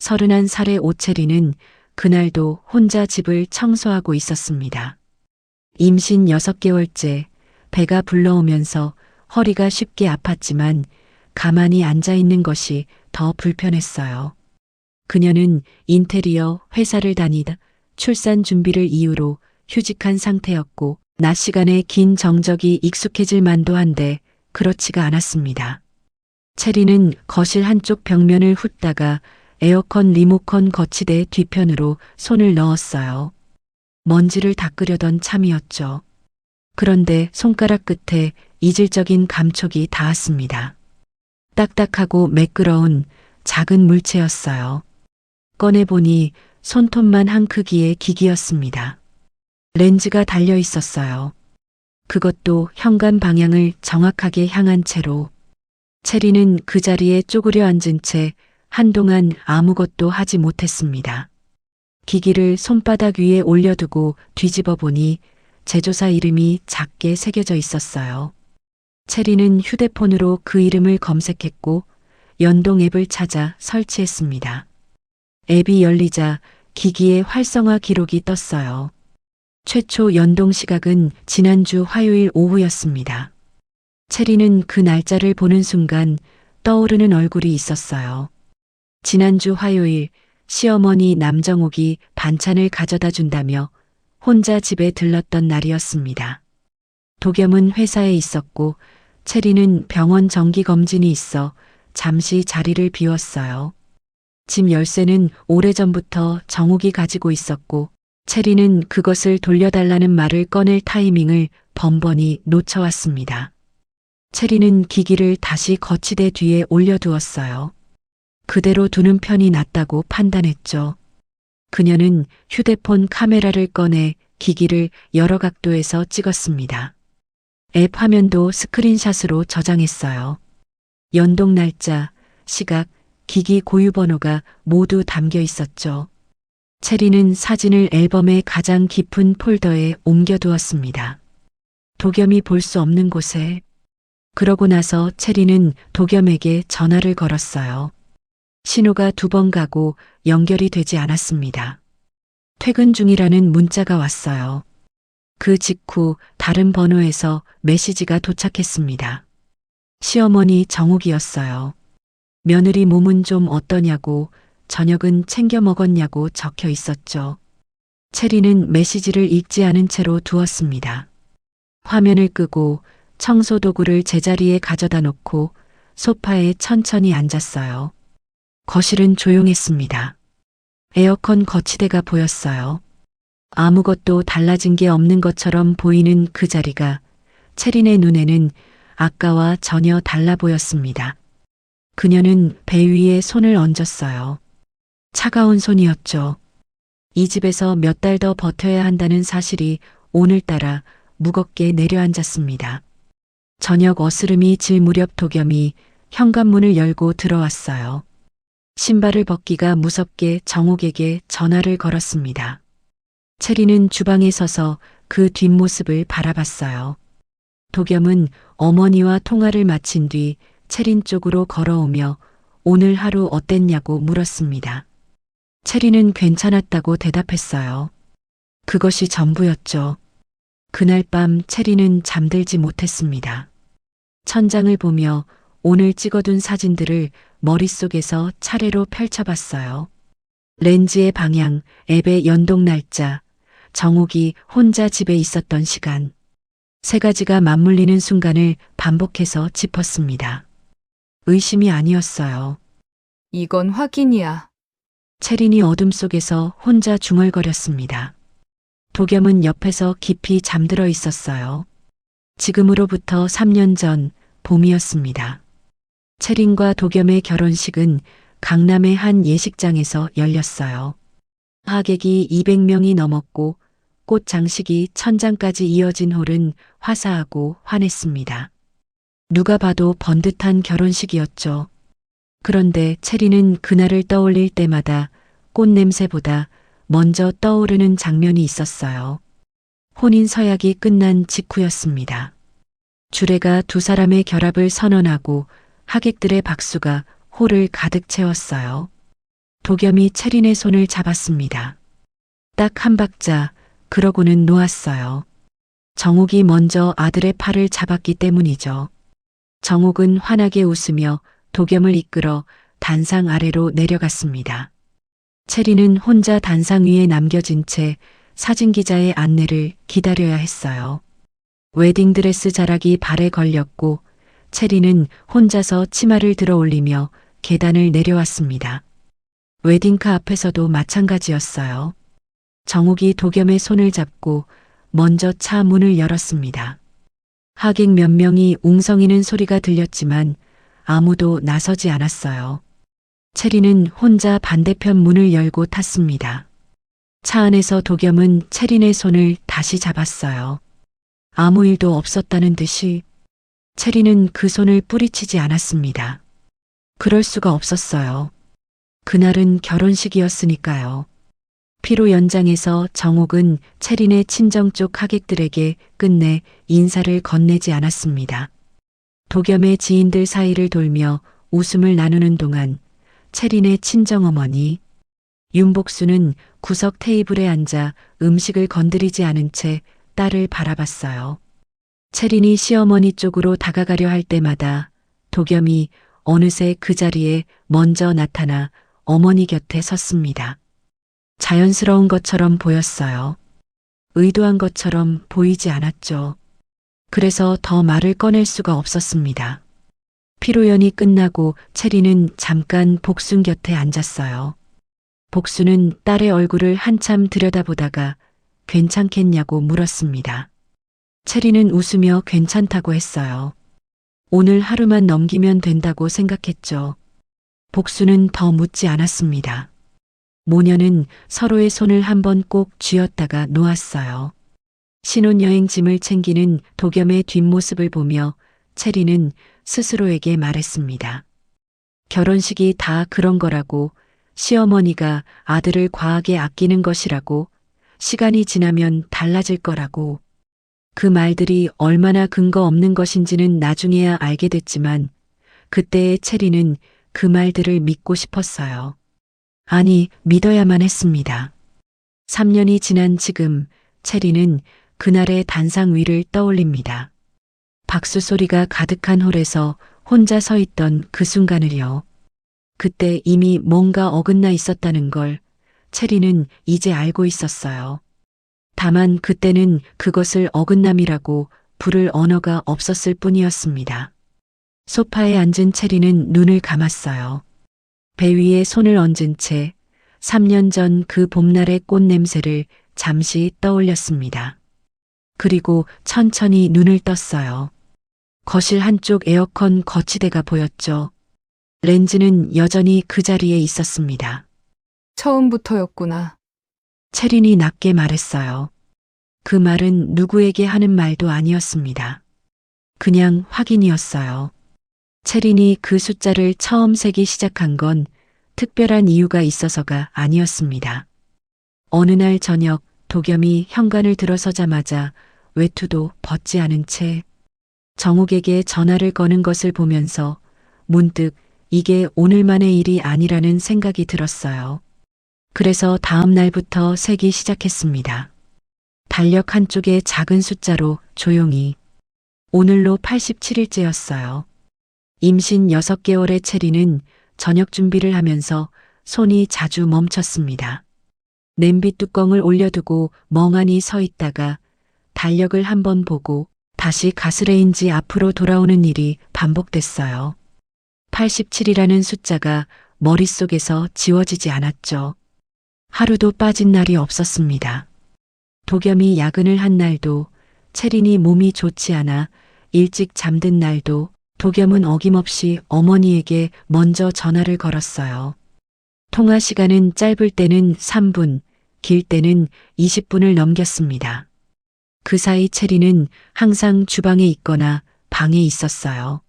31살의 오체리는 그날도 혼자 집을 청소하고 있었습니다. 임신 6개월째 배가 불러오면서 허리가 쉽게 아팠지만 가만히 앉아 있는 것이 더 불편했어요. 그녀는 인테리어 회사를 다니다 출산 준비를 이유로 휴직한 상태였고 낮 시간에 긴 정적이 익숙해질 만도 한데 그렇지가 않았습니다. 체리는 거실 한쪽 벽면을 훑다가 에어컨 리모컨 거치대 뒤편으로 손을 넣었어요. 먼지를 닦으려던 참이었죠. 그런데 손가락 끝에 이질적인 감촉이 닿았습니다. 딱딱하고 매끄러운 작은 물체였어요. 꺼내보니 손톱만 한 크기의 기기였습니다. 렌즈가 달려 있었어요. 그것도 현관 방향을 정확하게 향한 채로. 체리는 그 자리에 쪼그려 앉은 채 한동안 아무것도 하지 못했습니다. 기기를 손바닥 위에 올려두고 뒤집어 보니 제조사 이름이 작게 새겨져 있었어요. 체리는 휴대폰으로 그 이름을 검색했고 연동 앱을 찾아 설치했습니다. 앱이 열리자 기기의 활성화 기록이 떴어요. 최초 연동 시각은 지난주 화요일 오후였습니다. 체리는 그 날짜를 보는 순간 떠오르는 얼굴이 있었어요. 지난주 화요일 시어머니 남정옥이 반찬을 가져다 준다며 혼자 집에 들렀던 날이었습니다. 도겸은 회사에 있었고 체리는 병원 정기검진이 있어 잠시 자리를 비웠어요. 집 열쇠는 오래전부터 정옥이 가지고 있었고 체리는 그것을 돌려달라는 말을 꺼낼 타이밍을 번번이 놓쳐왔습니다. 체리는 기기를 다시 거치대 뒤에 올려두었어요. 그대로 두는 편이 낫다고 판단했죠. 그녀는 휴대폰 카메라를 꺼내 기기를 여러 각도에서 찍었습니다. 앱 화면도 스크린샷으로 저장했어요. 연동 날짜, 시각, 기기 고유 번호가 모두 담겨 있었죠. 체리는 사진을 앨범의 가장 깊은 폴더에 옮겨두었습니다. 도겸이 볼 수 없는 곳에. 그러고 나서 체리는 도겸에게 전화를 걸었어요. 신호가 2번 가고 연결이 되지 않았습니다. 퇴근 중이라는 문자가 왔어요. 그 직후 다른 번호에서 메시지가 도착했습니다. 시어머니 정옥이었어요. 며느리 몸은 좀 어떠냐고, 저녁은 챙겨 먹었냐고 적혀 있었죠. 체리는 메시지를 읽지 않은 채로 두었습니다. 화면을 끄고 청소도구를 제자리에 가져다 놓고 소파에 천천히 앉았어요. 거실은 조용했습니다. 에어컨 거치대가 보였어요. 아무것도 달라진 게 없는 것처럼 보이는 그 자리가 체린의 눈에는 아까와 전혀 달라 보였습니다. 그녀는 배 위에 손을 얹었어요. 차가운 손이었죠. 이 집에서 몇 달 더 버텨야 한다는 사실이 오늘따라 무겁게 내려앉았습니다. 저녁 어스름이 질 무렵 도겸이 현관문을 열고 들어왔어요. 신발을 벗기가 무섭게 정옥에게 전화를 걸었습니다. 체리는 주방에 서서 그 뒷모습을 바라봤어요. 도겸은 어머니와 통화를 마친 뒤 체린 쪽으로 걸어오며 오늘 하루 어땠냐고 물었습니다. 체리는 괜찮았다고 대답했어요. 그것이 전부였죠. 그날 밤 체리는 잠들지 못했습니다. 천장을 보며 오늘 찍어둔 사진들을 머릿속에서 차례로 펼쳐봤어요. 렌즈의 방향, 앱의 연동 날짜, 정옥이 혼자 집에 있었던 시간. 3가지가 맞물리는 순간을 반복해서 짚었습니다. 의심이 아니었어요. 이건 확인이야. 체린이 어둠 속에서 혼자 중얼거렸습니다. 도겸은 옆에서 깊이 잠들어 있었어요. 지금으로부터 3년 전 봄이었습니다. 체린과 도겸의 결혼식은 강남의 한 예식장에서 열렸어요. 하객이 200명이 넘었고 꽃 장식이 천장까지 이어진 홀은 화사하고 환했습니다. 누가 봐도 번듯한 결혼식이었죠. 그런데 체리는 그날을 떠올릴 때마다 꽃 냄새보다 먼저 떠오르는 장면이 있었어요. 혼인 서약이 끝난 직후였습니다. 주례가 2사람의 결합을 선언하고 하객들의 박수가 홀을 가득 채웠어요. 도겸이 채린의 손을 잡았습니다. 딱 한 박자, 그러고는 놓았어요. 정옥이 먼저 아들의 팔을 잡았기 때문이죠. 정옥은 환하게 웃으며 도겸을 이끌어 단상 아래로 내려갔습니다. 채린은 혼자 단상 위에 남겨진 채 사진기자의 안내를 기다려야 했어요. 웨딩드레스 자락이 발에 걸렸고 채린은 혼자서 치마를 들어 올리며 계단을 내려왔습니다. 웨딩카 앞에서도 마찬가지였어요. 정욱이 도겸의 손을 잡고 먼저 차 문을 열었습니다. 하객 몇 명이 웅성이는 소리가 들렸지만 아무도 나서지 않았어요. 채린은 혼자 반대편 문을 열고 탔습니다. 차 안에서 도겸은 채린의 손을 다시 잡았어요. 아무 일도 없었다는 듯이 채린은 그 손을 뿌리치지 않았습니다. 그럴 수가 없었어요. 그날은 결혼식이었으니까요. 피로 연장해서 정옥은 채린의 친정 쪽 하객들에게 끝내 인사를 건네지 않았습니다. 도겸의 지인들 사이를 돌며 웃음을 나누는 동안 채린의 친정어머니 윤복수는 구석 테이블에 앉아 음식을 건드리지 않은 채 딸을 바라봤어요. 채린이 시어머니 쪽으로 다가가려 할 때마다 도겸이 어느새 그 자리에 먼저 나타나 어머니 곁에 섰습니다. 자연스러운 것처럼 보였어요. 의도한 것처럼 보이지 않았죠. 그래서 더 말을 꺼낼 수가 없었습니다. 피로연이 끝나고 채린은 잠깐 복순 곁에 앉았어요. 복순은 딸의 얼굴을 한참 들여다보다가 괜찮겠냐고 물었습니다. 채린은 웃으며 괜찮다고 했어요. 오늘 하루만 넘기면 된다고 생각했죠. 복순은 더 묻지 않았습니다. 모녀는 서로의 손을 한번 꼭 쥐었다가 놓았어요. 신혼여행 짐을 챙기는 도겸의 뒷모습을 보며 채린은 스스로에게 말했습니다. 결혼식이 다 그런 거라고, 시어머니가 아들을 과하게 아끼는 것이라고, 시간이 지나면 달라질 거라고. 그 말들이 얼마나 근거 없는 것인지는 나중에야 알게 됐지만 그때의 채린은 그 말들을 믿고 싶었어요. 아니, 믿어야만 했습니다. 3년이 지난 지금 채린은 그날의 단상 위를 떠올립니다. 박수 소리가 가득한 홀에서 혼자 서 있던 그 순간을요. 그때 이미 뭔가 어긋나 있었다는 걸 채린은 이제 알고 있었어요. 다만 그때는 그것을 어긋남이라고 부를 언어가 없었을 뿐이었습니다. 소파에 앉은 채린은 눈을 감았어요. 배 위에 손을 얹은 채 3년 전 그 봄날의 꽃 냄새를 잠시 떠올렸습니다. 그리고 천천히 눈을 떴어요. 거실 한쪽 에어컨 거치대가 보였죠. 렌즈는 여전히 그 자리에 있었습니다. 처음부터였구나. 채린이 낮게 말했어요. 그 말은 누구에게 하는 말도 아니었습니다. 그냥 확인이었어요. 채린이 그 숫자를 처음 세기 시작한 건 특별한 이유가 있어서가 아니었습니다. 어느 날 저녁 도겸이 현관을 들어서자마자 외투도 벗지 않은 채 정욱에게 전화를 거는 것을 보면서 문득 이게 오늘만의 일이 아니라는 생각이 들었어요. 그래서 다음 날부터 세기 시작했습니다. 달력 한쪽에 작은 숫자로 조용히. 오늘로 87일째였어요. 임신 6개월의 채린은 저녁 준비를 하면서 손이 자주 멈췄습니다. 냄비 뚜껑을 올려두고 멍하니 서 있다가 달력을 한번 보고 다시 가스레인지 앞으로 돌아오는 일이 반복됐어요. 87이라는 숫자가 머릿속에서 지워지지 않았죠. 하루도 빠진 날이 없었습니다. 도겸이 야근을 한 날도, 채린이 몸이 좋지 않아 일찍 잠든 날도 도겸은 어김없이 어머니에게 먼저 전화를 걸었어요. 통화 시간은 짧을 때는 3분, 길 때는 20분을 넘겼습니다. 그 사이 채린은 항상 주방에 있거나 방에 있었어요.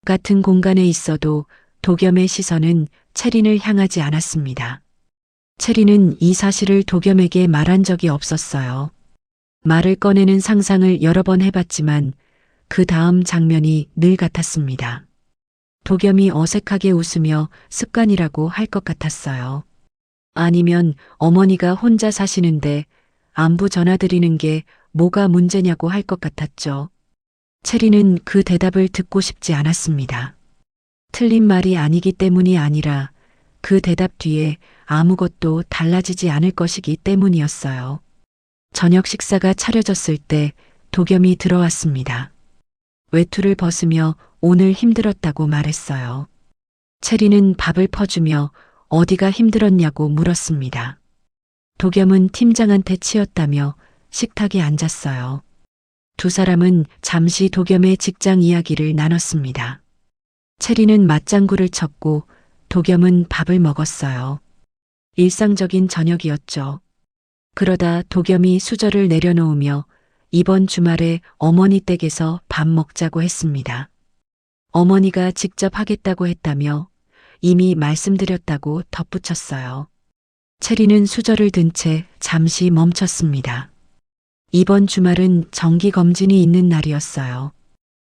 같은 공간에 있어도 도겸의 시선은 채린을 향하지 않았습니다. 채린은 이 사실을 도겸에게 말한 적이 없었어요. 말을 꺼내는 상상을 여러 번 해봤지만 그 다음 장면이 늘 같았습니다. 도겸이 어색하게 웃으며 습관이라고 할 것 같았어요. 아니면 어머니가 혼자 사시는데 안부 전화드리는 게 뭐가 문제냐고 할 것 같았죠. 체리는 그 대답을 듣고 싶지 않았습니다. 틀린 말이 아니기 때문이 아니라 그 대답 뒤에 아무것도 달라지지 않을 것이기 때문이었어요. 저녁 식사가 차려졌을 때 도겸이 들어왔습니다. 외투를 벗으며 오늘 힘들었다고 말했어요. 체리는 밥을 퍼주며 어디가 힘들었냐고 물었습니다. 도겸은 팀장한테 치였다며 식탁에 앉았어요. 두 사람은 잠시 도겸의 직장 이야기를 나눴습니다. 체리는 맞장구를 쳤고 도겸은 밥을 먹었어요. 일상적인 저녁이었죠. 그러다 도겸이 수저를 내려놓으며 이번 주말에 어머니 댁에서 밥 먹자고 했습니다. 어머니가 직접 하겠다고 했다며 이미 말씀드렸다고 덧붙였어요. 체리는 수저를 든 채 잠시 멈췄습니다. 이번 주말은 정기검진이 있는 날이었어요.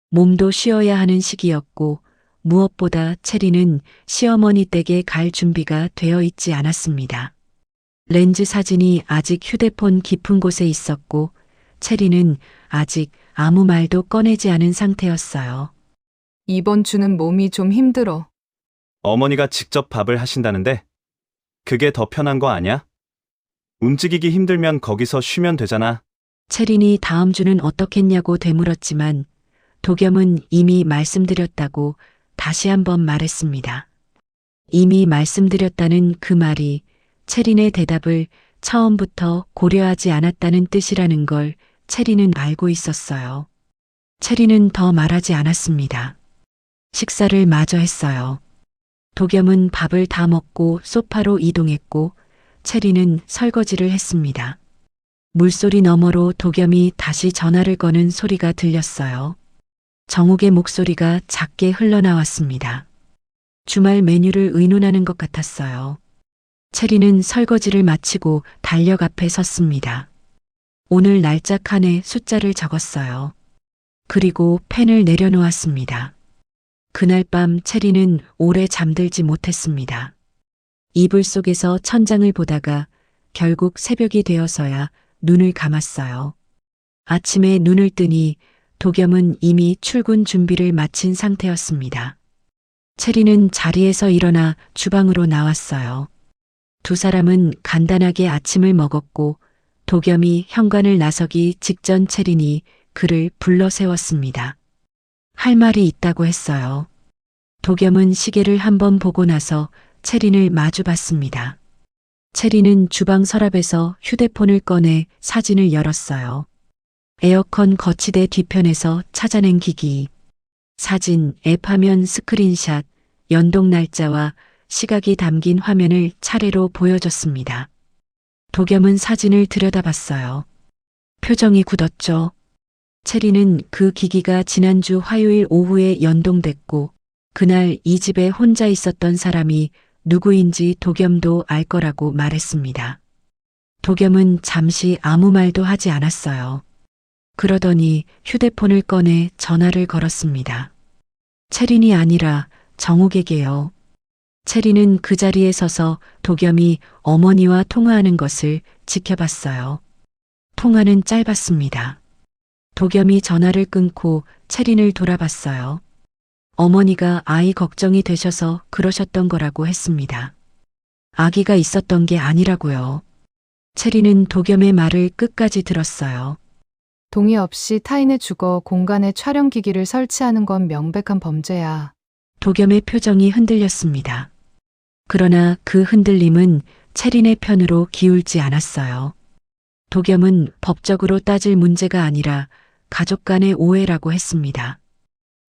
몸도 쉬어야 하는 시기였고 무엇보다 체리는 시어머니 댁에 갈 준비가 되어 있지 않았습니다. 렌즈 사진이 아직 휴대폰 깊은 곳에 있었고 체리는 아직 아무 말도 꺼내지 않은 상태였어요. 이번 주는 몸이 좀 힘들어. 어머니가 직접 밥을 하신다는데 그게 더 편한 거 아냐? 움직이기 힘들면 거기서 쉬면 되잖아. 체린이 다음 주는 어떻겠냐고 되물었지만 도겸은 이미 말씀드렸다고 다시 한번 말했습니다. 이미 말씀드렸다는 그 말이 체린의 대답을 처음부터 고려하지 않았다는 뜻이라는 걸 체린은 알고 있었어요. 체린은 더 말하지 않았습니다. 식사를 마저 했어요. 도겸은 밥을 다 먹고 소파로 이동했고 체린은 설거지를 했습니다. 물소리 너머로 도겸이 다시 전화를 거는 소리가 들렸어요. 정욱의 목소리가 작게 흘러나왔습니다. 주말 메뉴를 의논하는 것 같았어요. 체리는 설거지를 마치고 달력 앞에 섰습니다. 오늘 날짜 칸에 숫자를 적었어요. 그리고 펜을 내려놓았습니다. 그날 밤 체리는 오래 잠들지 못했습니다. 이불 속에서 천장을 보다가 결국 새벽이 되어서야 눈을 감았어요. 아침에 눈을 뜨니 도겸은 이미 출근 준비를 마친 상태였습니다. 체리는 자리에서 일어나 주방으로 나왔어요. 두 사람은 간단하게 아침을 먹었고 도겸이 현관을 나서기 직전 체린이 그를 불러 세웠습니다. 할 말이 있다고 했어요. 도겸은 시계를 한번 보고 나서 체린을 마주 봤습니다. 체린은 주방 서랍에서 휴대폰을 꺼내 사진을 열었어요. 에어컨 거치대 뒤편에서 찾아낸 기기. 사진, 앱 화면 스크린샷, 연동 날짜와 시각이 담긴 화면을 차례로 보여줬습니다. 도겸은 사진을 들여다봤어요. 표정이 굳었죠. 체리는 그 기기가 지난주 화요일 오후에 연동됐고 그날 이 집에 혼자 있었던 사람이 누구인지 도겸도 알 거라고 말했습니다. 도겸은 잠시 아무 말도 하지 않았어요. 그러더니 휴대폰을 꺼내 전화를 걸었습니다. 체린이 아니라 정욱에게요. 체리는 그 자리에 서서 도겸이 어머니와 통화하는 것을 지켜봤어요. 통화는 짧았습니다. 도겸이 전화를 끊고 체린을 돌아봤어요. 어머니가 아이 걱정이 되셔서 그러셨던 거라고 했습니다. 아기가 있었던 게 아니라고요. 체리는 도겸의 말을 끝까지 들었어요. 동의 없이 타인의 주거 공간에 촬영기기를 설치하는 건 명백한 범죄야. 도겸의 표정이 흔들렸습니다. 그러나 그 흔들림은 체린의 편으로 기울지 않았어요. 도겸은 법적으로 따질 문제가 아니라 가족 간의 오해라고 했습니다.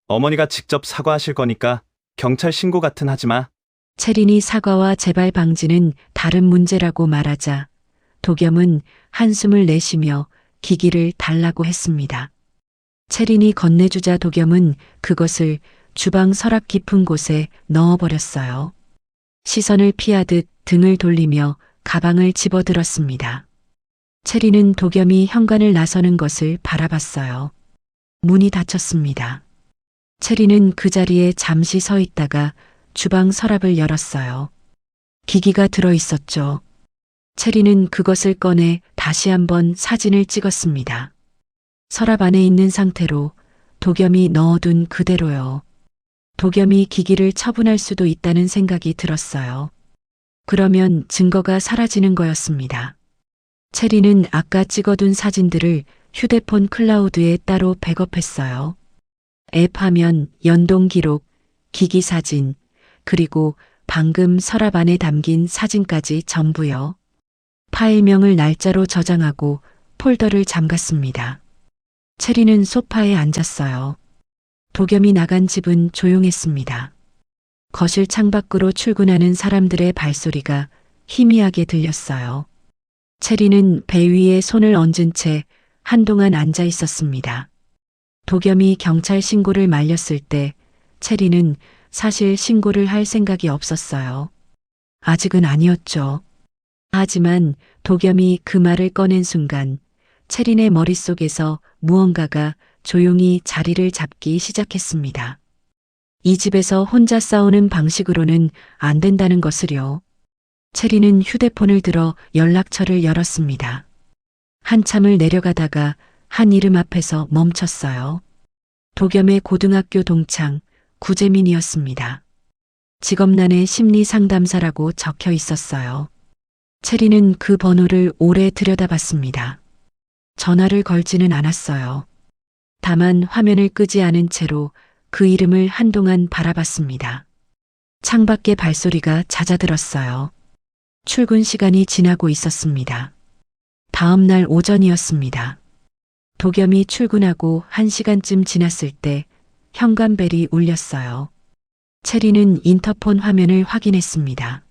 어머니가 직접 사과하실 거니까 경찰 신고 같은 하지 마. 체린이 사과와 재발 방지는 다른 문제라고 말하자 도겸은 한숨을 내쉬며 기기를 달라고 했습니다. 체린이 건네주자 도겸은 그것을 주방 서랍 깊은 곳에 넣어버렸어요. 시선을 피하듯 등을 돌리며 가방을 집어들었습니다. 체리는 도겸이 현관을 나서는 것을 바라봤어요. 문이 닫혔습니다. 체리는 그 자리에 잠시 서 있다가 주방 서랍을 열었어요. 기기가 들어 있었죠. 체리는 그것을 꺼내 다시 한번 사진을 찍었습니다. 서랍 안에 있는 상태로 도겸이 넣어둔 그대로요. 도겸이 기기를 처분할 수도 있다는 생각이 들었어요. 그러면 증거가 사라지는 거였습니다. 체리는 아까 찍어둔 사진들을 휴대폰 클라우드에 따로 백업했어요. 앱 화면, 연동 기록, 기기 사진, 그리고 방금 서랍 안에 담긴 사진까지 전부요. 파일명을 날짜로 저장하고 폴더를 잠갔습니다. 체리는 소파에 앉았어요. 도겸이 나간 집은 조용했습니다. 거실 창밖으로 출근하는 사람들의 발소리가 희미하게 들렸어요. 체리는 배 위에 손을 얹은 채 한동안 앉아 있었습니다. 도겸이 경찰 신고를 말렸을 때 체리는 사실 신고를 할 생각이 없었어요. 아직은 아니었죠. 하지만 도겸이 그 말을 꺼낸 순간 체린의 머릿속에서 무언가가 조용히 자리를 잡기 시작했습니다. 이 집에서 혼자 싸우는 방식으로는 안 된다는 것을요. 체리는 휴대폰을 들어 연락처를 열었습니다. 한참을 내려가다가 한 이름 앞에서 멈췄어요. 도겸의 고등학교 동창 구재민이었습니다. 직업란에 심리상담사라고 적혀 있었어요. 체리는 그 번호를 오래 들여다봤습니다. 전화를 걸지는 않았어요. 다만 화면을 끄지 않은 채로 그 이름을 한동안 바라봤습니다. 창밖에 발소리가 잦아들었어요. 출근 시간이 지나고 있었습니다. 다음 날 오전이었습니다. 도겸이 출근하고 1시간쯤 지났을 때 현관벨이 울렸어요. 체리는 인터폰 화면을 확인했습니다.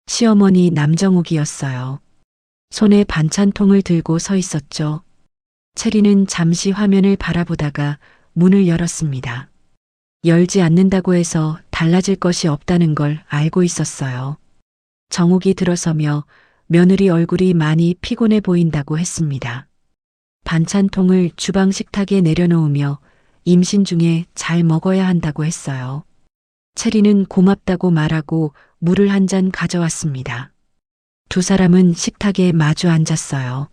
시어머니 남정욱이었어요. 손에 반찬통을 들고 서 있었죠. 체리는 잠시 화면을 바라보다가 문을 열었습니다. 열지 않는다고 해서 달라질 것이 없다는 걸 알고 있었어요. 정욱이 들어서며 며느리 얼굴이 많이 피곤해 보인다고 했습니다. 반찬통을 주방 식탁에 내려놓으며 임신 중에 잘 먹어야 한다고 했어요. 체리는 고맙다고 말하고 물을 한 잔 가져왔습니다. 두 사람은 식탁에 마주 앉았어요.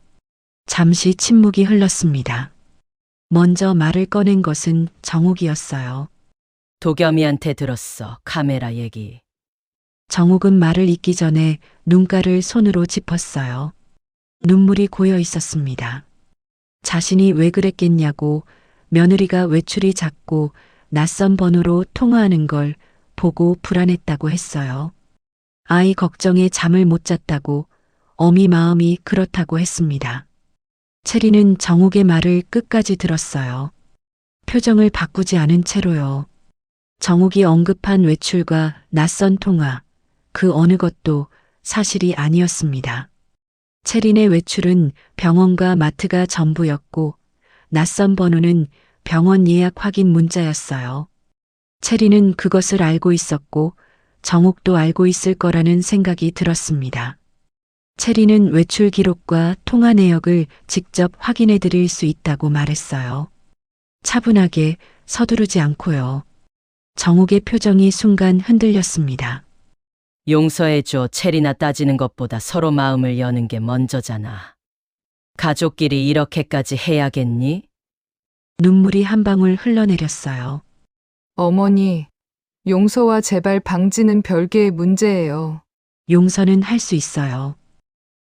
잠시 침묵이 흘렀습니다. 먼저 말을 꺼낸 것은 정욱이었어요. 도겸이한테 들었어. 카메라 얘기. 정욱은 말을 잇기 전에 눈가를 손으로 짚었어요. 눈물이 고여 있었습니다. 자신이 왜 그랬겠냐고, 며느리가 외출이 잦고 낯선 번호로 통화하는 걸 보고 불안했다고 했어요. 아이 걱정에 잠을 못 잤다고, 어미 마음이 그렇다고 했습니다. 체리는 정욱의 말을 끝까지 들었어요. 표정을 바꾸지 않은 채로요. 정욱이 언급한 외출과 낯선 통화, 그 어느 것도 사실이 아니었습니다. 체린의 외출은 병원과 마트가 전부였고 낯선 번호는 병원 예약 확인 문자였어요. 체린은 그것을 알고 있었고 정욱도 알고 있을 거라는 생각이 들었습니다. 체린은 외출 기록과 통화 내역을 직접 확인해 드릴 수 있다고 말했어요. 차분하게, 서두르지 않고요. 정욱의 표정이 순간 흔들렸습니다. 용서해줘. 체리나 따지는 것보다 서로 마음을 여는 게 먼저잖아. 가족끼리 이렇게까지 해야겠니? 눈물이 한 방울 흘러내렸어요. 어머니, 용서와 재발 방지는 별개의 문제예요. 용서는 할 수 있어요.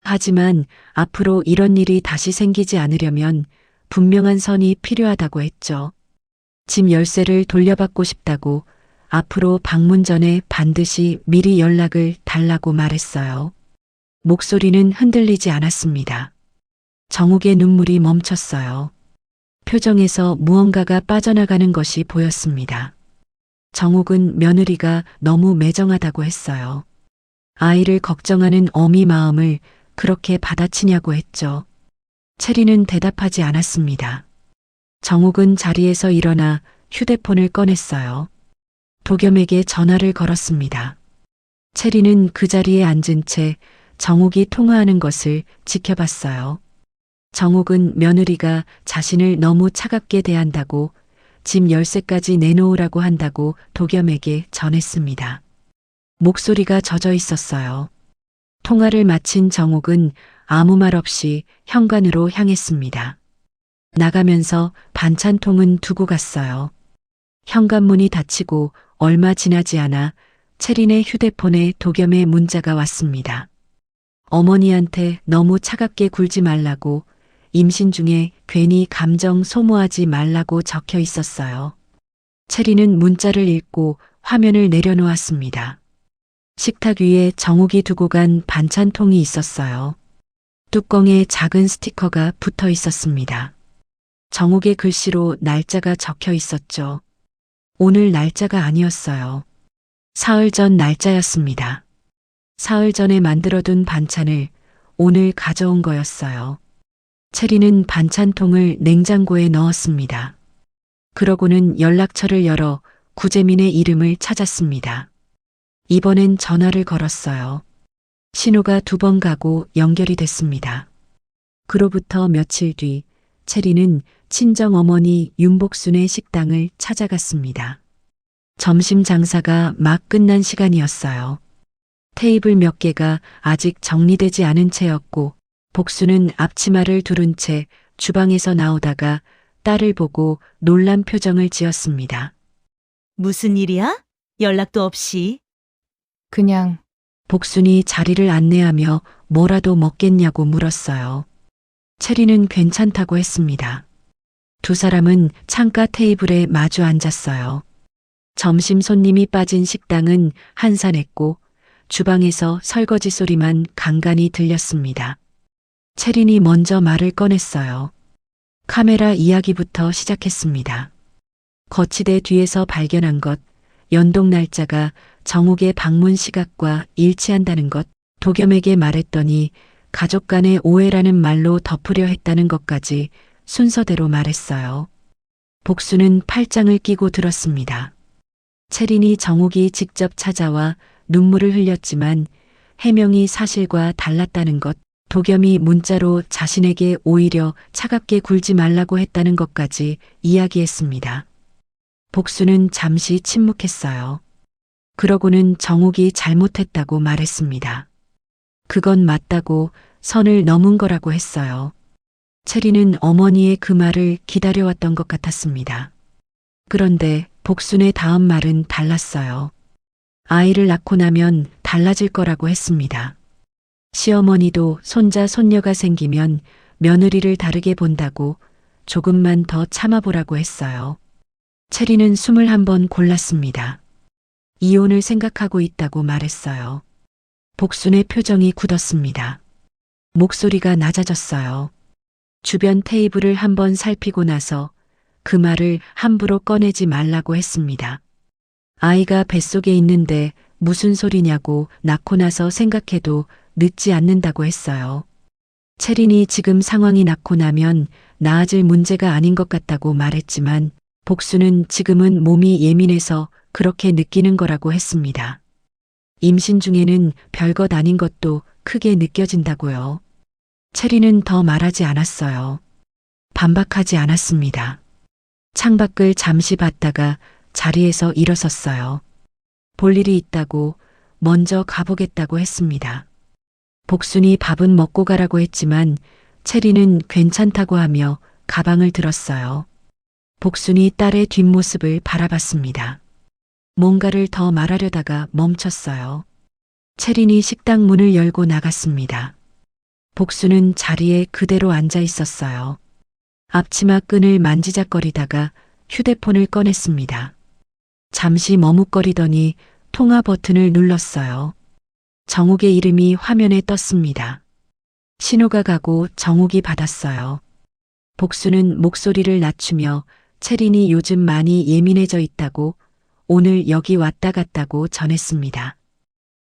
하지만 앞으로 이런 일이 다시 생기지 않으려면 분명한 선이 필요하다고 했죠. 집 열쇠를 돌려받고 싶다고 앞으로 방문 전에 반드시 미리 연락을 달라고 말했어요. 목소리는 흔들리지 않았습니다. 정욱의 눈물이 멈췄어요. 표정에서 무언가가 빠져나가는 것이 보였습니다. 정욱은 며느리가 너무 매정하다고 했어요. 아이를 걱정하는 어미 마음을 그렇게 받아치냐고 했죠. 체리는 대답하지 않았습니다. 정욱은 자리에서 일어나 휴대폰을 꺼냈어요. 도겸에게 전화를 걸었습니다. 체리는 그 자리에 앉은 채 정욱이 통화하는 것을 지켜봤어요. 정욱은 며느리가 자신을 너무 차갑게 대한다고 집 열쇠까지 내놓으라고 한다고 도겸에게 전했습니다. 목소리가 젖어 있었어요. 통화를 마친 정옥은 아무 말 없이 현관으로 향했습니다. 나가면서 반찬통은 두고 갔어요. 현관문이 닫히고 얼마 지나지 않아 채린의 휴대폰에 도겸의 문자가 왔습니다. 어머니한테 너무 차갑게 굴지 말라고, 임신 중에 괜히 감정 소모하지 말라고 적혀 있었어요. 채린은 문자를 읽고 화면을 내려놓았습니다. 식탁 위에 정욱이 두고 간 반찬통이 있었어요. 뚜껑에 작은 스티커가 붙어 있었습니다. 정욱의 글씨로 날짜가 적혀 있었죠. 오늘 날짜가 아니었어요. 사흘 전 날짜였습니다. 사흘 전에 만들어둔 반찬을 오늘 가져온 거였어요. 채리는 반찬통을 냉장고에 넣었습니다. 그러고는 연락처를 열어 구재민의 이름을 찾았습니다. 이번엔 전화를 걸었어요. 신호가 2번 가고 연결이 됐습니다. 그로부터 며칠 뒤 채리는 친정어머니 윤복순의 식당을 찾아갔습니다. 점심 장사가 막 끝난 시간이었어요. 테이블 몇 개가 아직 정리되지 않은 채였고 복순은 앞치마를 두른 채 주방에서 나오다가 딸을 보고 놀란 표정을 지었습니다. 무슨 일이야? 연락도 없이. 그냥 복순이 자리를 안내하며 뭐라도 먹겠냐고 물었어요. 채리는 괜찮다고 했습니다. 두 사람은 창가 테이블에 마주 앉았어요. 점심 손님이 빠진 식당은 한산했고 주방에서 설거지 소리만 간간히 들렸습니다. 채린이 먼저 말을 꺼냈어요. 카메라 이야기부터 시작했습니다. 거치대 뒤에서 발견한 것, 연동 날짜가 정욱의 방문 시각과 일치한다는 것, 도겸에게 말했더니 가족 간의 오해라는 말로 덮으려 했다는 것까지 순서대로 말했어요. 복수는 팔짱을 끼고 들었습니다. 채린이 정욱이 직접 찾아와 눈물을 흘렸지만 해명이 사실과 달랐다는 것, 도겸이 문자로 자신에게 오히려 차갑게 굴지 말라고 했다는 것까지 이야기했습니다. 복수는 잠시 침묵했어요. 그러고는 정욱이 잘못했다고 말했습니다. 그건 맞다고, 선을 넘은 거라고 했어요. 채리는 어머니의 그 말을 기다려왔던 것 같았습니다. 그런데 복순의 다음 말은 달랐어요. 아이를 낳고 나면 달라질 거라고 했습니다. 시어머니도 손자 손녀가 생기면 며느리를 다르게 본다고, 조금만 더 참아보라고 했어요. 채리는 21번 골랐습니다. 이혼을 생각하고 있다고 말했어요. 복순의 표정이 굳었습니다. 목소리가 낮아졌어요. 주변 테이블을 한번 살피고 나서 그 말을 함부로 꺼내지 말라고 했습니다. 아이가 뱃속에 있는데 무슨 소리냐고, 낳고 나서 생각해도 늦지 않는다고 했어요. 채린이 지금 상황이 낳고 나면 나아질 문제가 아닌 것 같다고 말했지만 복수는 지금은 몸이 예민해서 그렇게 느끼는 거라고 했습니다. 임신 중에는 별것 아닌 것도 크게 느껴진다고요. 채리는 더 말하지 않았어요. 반박하지 않았습니다. 창밖을 잠시 봤다가 자리에서 일어섰어요. 볼 일이 있다고, 먼저 가보겠다고 했습니다. 복순이 밥은 먹고 가라고 했지만 채리는 괜찮다고 하며 가방을 들었어요. 복순이 딸의 뒷모습을 바라봤습니다. 뭔가를 더 말하려다가 멈췄어요. 채린이 식당 문을 열고 나갔습니다. 복순은 자리에 그대로 앉아 있었어요. 앞치마 끈을 만지작거리다가 휴대폰을 꺼냈습니다. 잠시 머뭇거리더니 통화 버튼을 눌렀어요. 정욱의 이름이 화면에 떴습니다. 신호가 가고 정욱이 받았어요. 복수는 목소리를 낮추며 채린이 요즘 많이 예민해져 있다고, 오늘 여기 왔다 갔다고 전했습니다.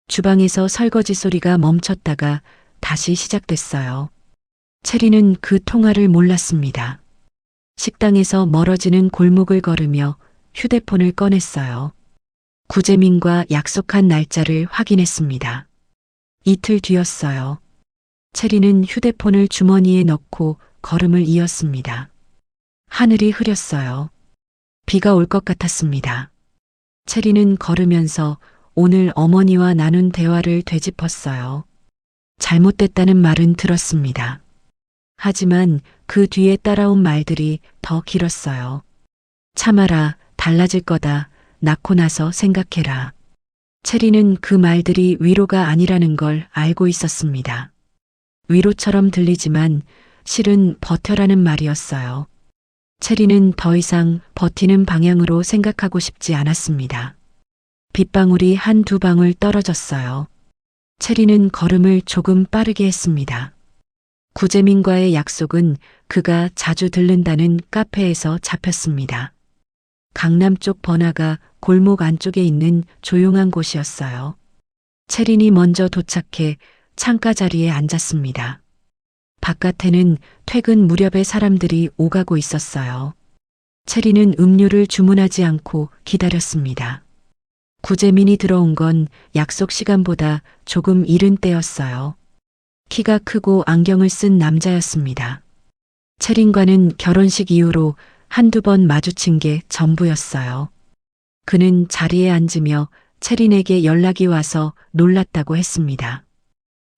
주방에서 설거지 소리가 멈췄다가 다시 시작됐어요. 채린은 그 통화를 몰랐습니다. 식당에서 멀어지는 골목을 걸으며 휴대폰을 꺼냈어요. 구재민과 약속한 날짜를 확인했습니다. 이틀 뒤였어요. 채리는 휴대폰을 주머니에 넣고 걸음을 이었습니다. 하늘이 흐렸어요. 비가 올 것 같았습니다. 체리는 걸으면서 오늘 어머니와 나눈 대화를 되짚었어요. 잘못됐다는 말은 들었습니다. 하지만 그 뒤에 따라온 말들이 더 길었어요. 참아라, 달라질 거다, 낳고 나서 생각해라. 체리는 그 말들이 위로가 아니라는 걸 알고 있었습니다. 위로처럼 들리지만 실은 버텨라는 말이었어요. 체리는 더 이상 버티는 방향으로 생각하고 싶지 않았습니다. 빗방울이 한두 방울 떨어졌어요. 체리는 걸음을 조금 빠르게 했습니다. 구재민과의 약속은 그가 자주 들른다는 카페에서 잡혔습니다. 강남 쪽 번화가 골목 안쪽에 있는 조용한 곳이었어요. 체린이 먼저 도착해 창가 자리에 앉았습니다. 바깥에는 퇴근 무렵에 사람들이 오가고 있었어요. 체리는 음료를 주문하지 않고 기다렸습니다. 구재민이 들어온 건 약속 시간보다 조금 이른 때였어요. 키가 크고 안경을 쓴 남자였습니다. 체린과는 결혼식 이후로 한두 번 마주친 게 전부였어요. 그는 자리에 앉으며 체린에게 연락이 와서 놀랐다고 했습니다.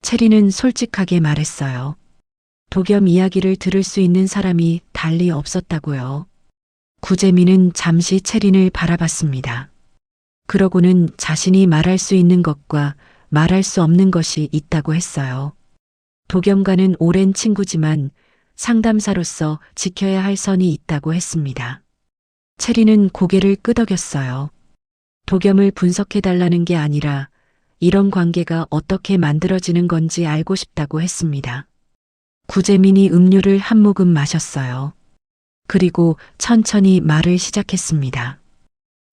체린은 솔직하게 말했어요. 도겸 이야기를 들을 수 있는 사람이 달리 없었다고요. 구재민은 잠시 체린을 바라봤습니다. 그러고는 자신이 말할 수 있는 것과 말할 수 없는 것이 있다고 했어요. 도겸과는 오랜 친구지만 상담사로서 지켜야 할 선이 있다고 했습니다. 체리는 고개를 끄덕였어요. 도겸을 분석해달라는 게 아니라 이런 관계가 어떻게 만들어지는 건지 알고 싶다고 했습니다. 구재민이 음료를 한 모금 마셨어요. 그리고 천천히 말을 시작했습니다.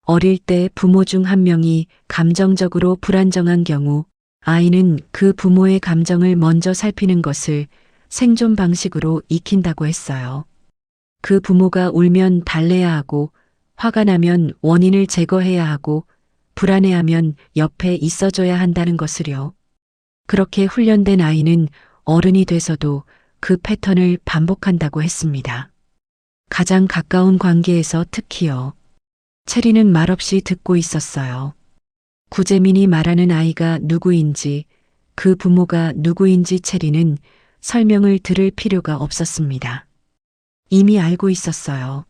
어릴 때 부모 중 한 명이 감정적으로 불안정한 경우 아이는 그 부모의 감정을 먼저 살피는 것을 생존 방식으로 익힌다고 했어요. 그 부모가 울면 달래야 하고 화가 나면 원인을 제거해야 하고 불안해하면 옆에 있어줘야 한다는 것을요. 그렇게 훈련된 아이는 어른이 돼서도 그 패턴을 반복한다고 했습니다. 가장 가까운 관계에서 특히요. 체리는 말없이 듣고 있었어요. 구재민이 말하는 아이가 누구인지, 그 부모가 누구인지 체리는 설명을 들을 필요가 없었습니다. 이미 알고 있었어요.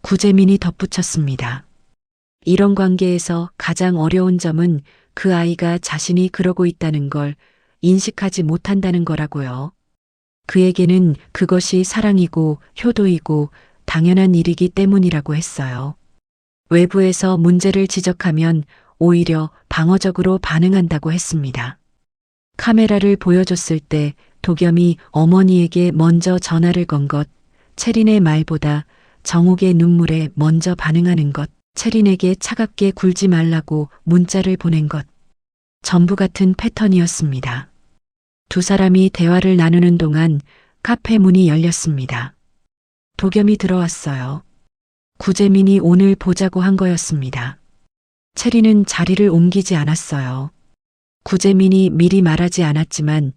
구재민이 덧붙였습니다. 이런 관계에서 가장 어려운 점은 그 아이가 자신이 그러고 있다는 걸 인식하지 못한다는 거라고요. 그에게는 그것이 사랑이고 효도이고 당연한 일이기 때문이라고 했어요. 외부에서 문제를 지적하면 오히려 방어적으로 반응한다고 했습니다. 카메라를 보여줬을 때 도겸이 어머니에게 먼저 전화를 건 것, 체린의 말보다 정욱의 눈물에 먼저 반응하는 것, 체린에게 차갑게 굴지 말라고 문자를 보낸 것, 전부 같은 패턴이었습니다. 두 사람이 대화를 나누는 동안 카페 문이 열렸습니다. 도겸이 들어왔어요. 구재민이 오늘 보자고 한 거였습니다. 체리는 자리를 옮기지 않았어요. 구재민이 미리 말하지 않았지만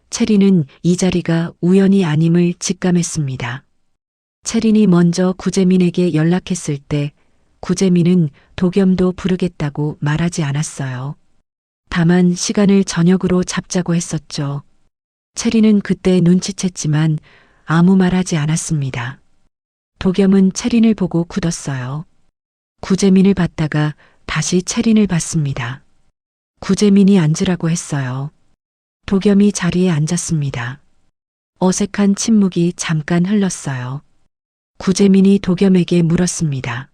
체리는 이 자리가 우연이 아님을 직감했습니다. 체린이 먼저 구재민에게 연락했을 때 구재민은 도겸도 부르겠다고 말하지 않았어요. 다만 시간을 저녁으로 잡자고 했었죠. 체리는 그때 눈치챘지만 아무 말 하지 않았습니다. 도겸은 체린을 보고 굳었어요. 구재민을 봤다가 다시 체린을 봤습니다. 구재민이 앉으라고 했어요. 도겸이 자리에 앉았습니다. 어색한 침묵이 잠깐 흘렀어요. 구재민이 도겸에게 물었습니다.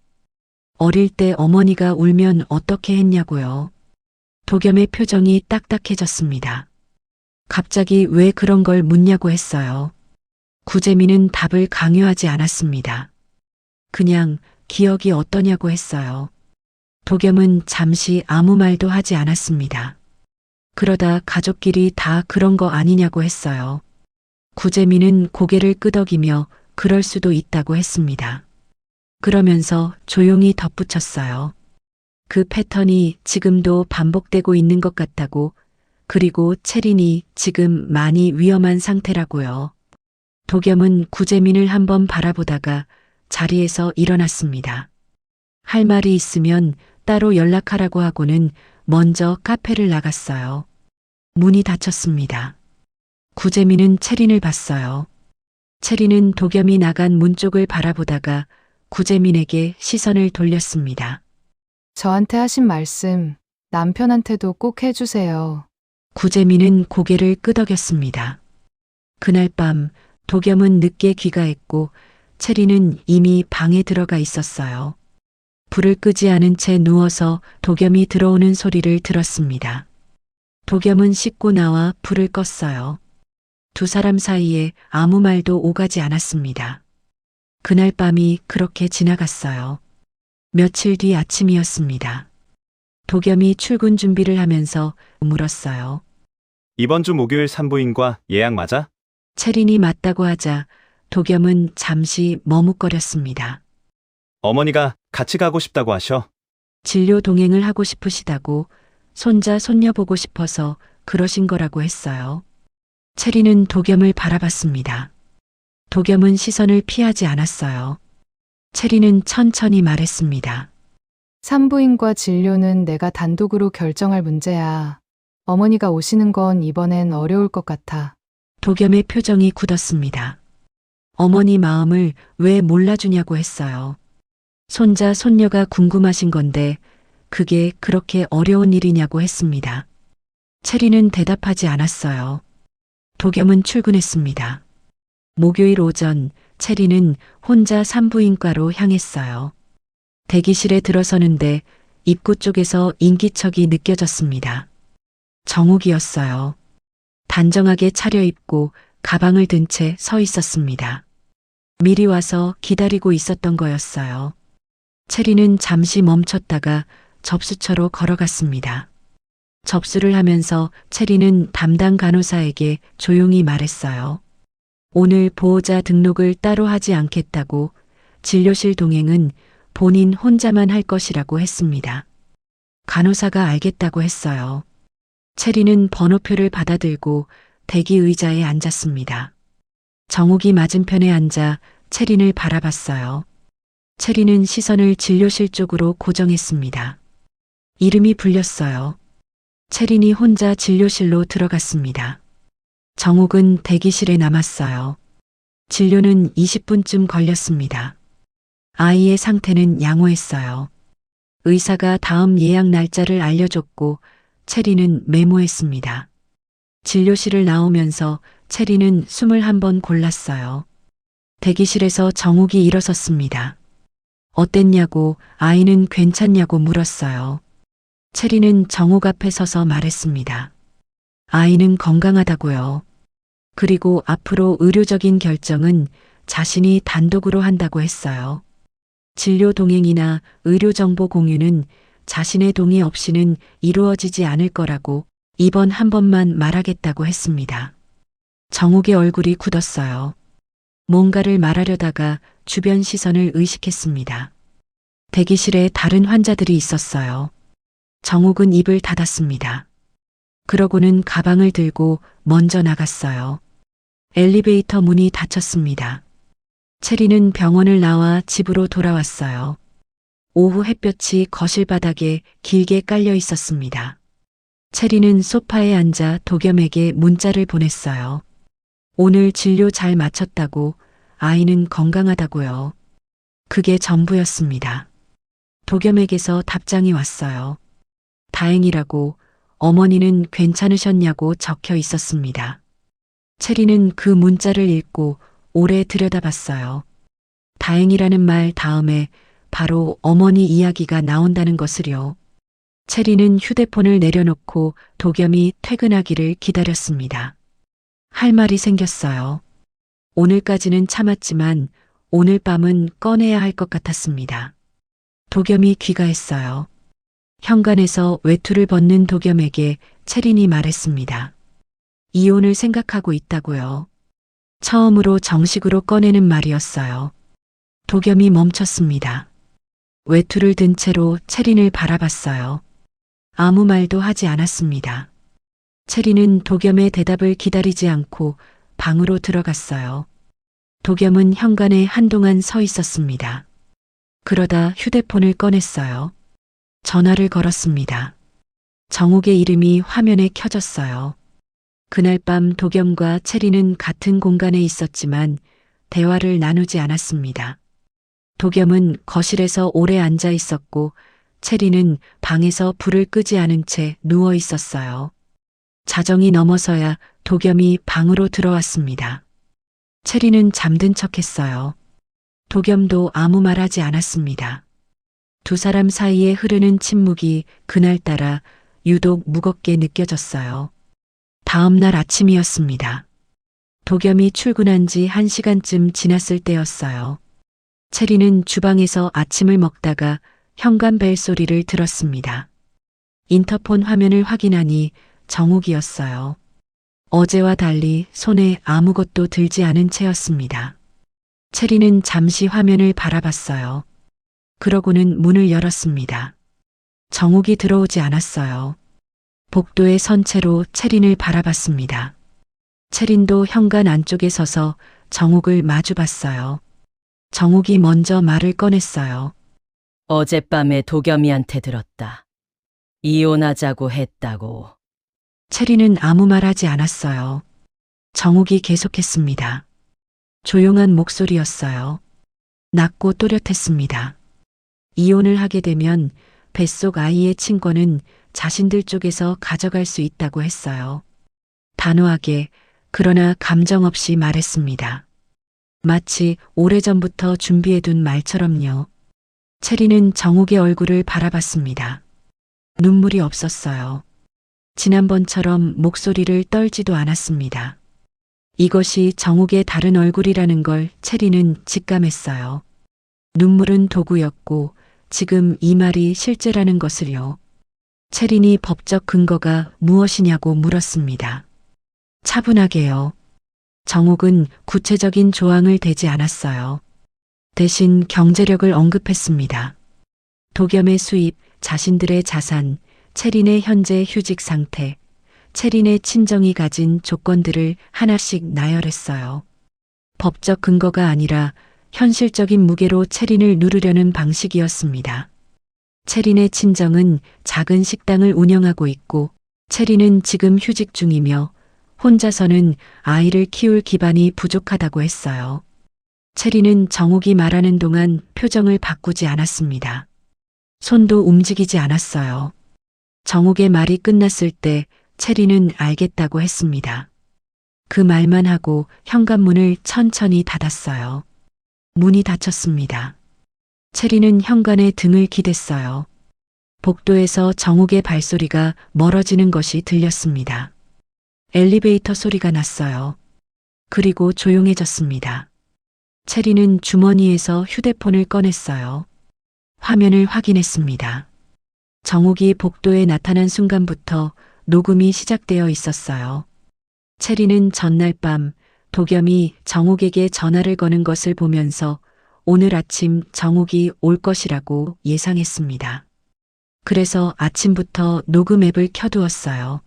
어릴 때 어머니가 울면 어떻게 했냐고요. 도겸의 표정이 딱딱해졌습니다. 갑자기 왜 그런 걸 묻냐고 했어요. 구재민은 답을 강요하지 않았습니다. 그냥 기억이 어떠냐고 했어요. 도겸은 잠시 아무 말도 하지 않았습니다. 그러다 가족끼리 다 그런 거 아니냐고 했어요. 구재민은 고개를 끄덕이며 그럴 수도 있다고 했습니다. 그러면서 조용히 덧붙였어요. 그 패턴이 지금도 반복되고 있는 것 같다고, 그리고 체린이 지금 많이 위험한 상태라고요. 도겸은 구재민을 한번 바라보다가 자리에서 일어났습니다. 할 말이 있으면 따로 연락하라고 하고는 먼저 카페를 나갔어요. 문이 닫혔습니다. 구재민은 채린을 봤어요. 채린은 도겸이 나간 문 쪽을 바라보다가 구재민에게 시선을 돌렸습니다. 저한테 하신 말씀 남편한테도 꼭 해주세요. 구재민은 고개를 끄덕였습니다. 그날 밤 도겸은 늦게 귀가했고 채린은 이미 방에 들어가 있었어요. 불을 끄지 않은 채 누워서 도겸이 들어오는 소리를 들었습니다. 도겸은 씻고 나와 불을 껐어요. 두 사람 사이에 아무 말도 오가지 않았습니다. 그날 밤이 그렇게 지나갔어요. 며칠 뒤 아침이었습니다. 도겸이 출근 준비를 하면서 물었어요. 이번 주 목요일 산부인과 예약 맞아? 채린이 맞다고 하자 도겸은 잠시 머뭇거렸습니다. 어머니가 같이 가고 싶다고 하셔. 진료 동행을 하고 싶으시다고 손자 손녀 보고 싶어서 그러신 거라고 했어요. 채린은 도겸을 바라봤습니다. 도겸은 시선을 피하지 않았어요. 채린은 천천히 말했습니다. 산부인과 진료는 내가 단독으로 결정할 문제야. 어머니가 오시는 건 이번엔 어려울 것 같아. 도겸의 표정이 굳었습니다. 어머니 마음을 왜 몰라주냐고 했어요. 손자 손녀가 궁금하신 건데 그게 그렇게 어려운 일이냐고 했습니다. 채린은 대답하지 않았어요. 도겸은 출근했습니다. 목요일 오전 채린은 혼자 산부인과로 향했어요. 대기실에 들어서는데 입구 쪽에서 인기척이 느껴졌습니다. 정욱이었어요. 단정하게 차려입고 가방을 든 채 서 있었습니다. 미리 와서 기다리고 있었던 거였어요. 채린은 잠시 멈췄다가 접수처로 걸어갔습니다. 접수를 하면서 채린은 담당 간호사에게 조용히 말했어요. 오늘 보호자 등록을 따로 하지 않겠다고, 진료실 동행은 본인 혼자만 할 것이라고 했습니다. 간호사가 알겠다고 했어요. 채린은 번호표를 받아들고 대기 의자에 앉았습니다. 정욱이 맞은편에 앉아 채린을 바라봤어요. 채린은 시선을 진료실 쪽으로 고정했습니다. 이름이 불렸어요. 채린이 혼자 진료실로 들어갔습니다. 정욱은 대기실에 남았어요. 진료는 20분쯤 걸렸습니다. 아이의 상태는 양호했어요. 의사가 다음 예약 날짜를 알려줬고 채린은 메모했습니다. 진료실을 나오면서 채린은 숨을 한번 골랐어요. 대기실에서 정욱이 일어섰습니다. 어땠냐고, 아이는 괜찮냐고 물었어요. 채린은 정욱 앞에 서서 말했습니다. 아이는 건강하다고요. 그리고 앞으로 의료적인 결정은 자신이 단독으로 한다고 했어요. 진료 동행이나 의료정보 공유는 자신의 동의 없이는 이루어지지 않을 거라고 이번 한 번만 말하겠다고 했습니다. 정욱의 얼굴이 굳었어요. 뭔가를 말하려다가 주변 시선을 의식했습니다. 대기실에 다른 환자들이 있었어요. 정욱은 입을 닫았습니다. 그러고는 가방을 들고 먼저 나갔어요. 엘리베이터 문이 닫혔습니다. 채린은 병원을 나와 집으로 돌아왔어요. 오후 햇볕이 거실 바닥에 길게 깔려 있었습니다. 채린은 소파에 앉아 도겸에게 문자를 보냈어요. 오늘 진료 잘 마쳤다고, 아이는 건강하다고요. 그게 전부였습니다. 도겸에게서 답장이 왔어요. 다행이라고, 어머니는 괜찮으셨냐고 적혀 있었습니다. 채린은 그 문자를 읽고 오래 들여다봤어요. 다행이라는 말 다음에 바로 어머니 이야기가 나온다는 것을요. 채린은 휴대폰을 내려놓고 도겸이 퇴근하기를 기다렸습니다. 할 말이 생겼어요. 오늘까지는 참았지만 오늘 밤은 꺼내야 할 것 같았습니다. 도겸이 귀가했어요. 현관에서 외투를 벗는 도겸에게 채린이 말했습니다. 이혼을 생각하고 있다고요. 처음으로 정식으로 꺼내는 말이었어요. 도겸이 멈췄습니다. 외투를 든 채로 채린을 바라봤어요. 아무 말도 하지 않았습니다. 채린은 도겸의 대답을 기다리지 않고 방으로 들어갔어요. 도겸은 현관에 한동안 서 있었습니다. 그러다 휴대폰을 꺼냈어요. 전화를 걸었습니다. 정욱의 이름이 화면에 켜졌어요. 그날 밤 도겸과 체리는 같은 공간에 있었지만 대화를 나누지 않았습니다. 도겸은 거실에서 오래 앉아 있었고 체리는 방에서 불을 끄지 않은 채 누워 있었어요. 자정이 넘어서야 도겸이 방으로 들어왔습니다. 체리는 잠든 척했어요. 도겸도 아무 말하지 않았습니다. 두 사람 사이에 흐르는 침묵이 그날따라 유독 무겁게 느껴졌어요. 다음 날 아침이었습니다. 도겸이 출근한 지 1시간쯤 지났을 때였어요. 체리는 주방에서 아침을 먹다가 현관벨 소리를 들었습니다. 인터폰 화면을 확인하니 정욱이었어요. 어제와 달리 손에 아무것도 들지 않은 채였습니다. 체리는 잠시 화면을 바라봤어요. 그러고는 문을 열었습니다. 정욱이 들어오지 않았어요. 복도에 선 채로 체린을 바라봤습니다. 체린도 현관 안쪽에 서서 정욱을 마주봤어요. 정욱이 먼저 말을 꺼냈어요. 어젯밤에 도겸이한테 들었다. 이혼하자고 했다고. 체리는 아무 말하지 않았어요. 정욱이 계속했습니다. 조용한 목소리였어요. 낮고 또렷했습니다. 이혼을 하게 되면 뱃속 아이의 친권은 자신들 쪽에서 가져갈 수 있다고 했어요. 단호하게 그러나 감정 없이 말했습니다. 마치 오래전부터 준비해둔 말처럼요. 체리는 정욱의 얼굴을 바라봤습니다. 눈물이 없었어요. 지난번처럼 목소리를 떨지도 않았습니다. 이것이 정욱의 다른 얼굴이라는 걸 체리는 직감했어요. 눈물은 도구였고 지금 이 말이 실제라는 것을요. 체린이 법적 근거가 무엇이냐고 물었습니다. 차분하게요. 정욱은 구체적인 조항을 대지 않았어요. 대신 경제력을 언급했습니다. 도겸의 수입, 자신들의 자산, 체린의 현재 휴직 상태, 체린의 친정이 가진 조건들을 하나씩 나열했어요. 법적 근거가 아니라 현실적인 무게로 체린을 누르려는 방식이었습니다. 체린의 친정은 작은 식당을 운영하고 있고 체린은 지금 휴직 중이며 혼자서는 아이를 키울 기반이 부족하다고 했어요. 체린은 정욱이 말하는 동안 표정을 바꾸지 않았습니다. 손도 움직이지 않았어요. 정욱의 말이 끝났을 때 체린은 알겠다고 했습니다. 그 말만 하고 현관문을 천천히 닫았어요. 문이 닫혔습니다. 체리는 현관에 등을 기댔어요. 복도에서 정욱의 발소리가 멀어지는 것이 들렸습니다. 엘리베이터 소리가 났어요. 그리고 조용해졌습니다. 체리는 주머니에서 휴대폰을 꺼냈어요. 화면을 확인했습니다. 정욱이 복도에 나타난 순간부터 녹음이 시작되어 있었어요. 체리는 전날 밤 도겸이 정욱에게 전화를 거는 것을 보면서 오늘 아침 정욱이 올 것이라고 예상했습니다. 그래서 아침부터 녹음 앱을 켜두었어요.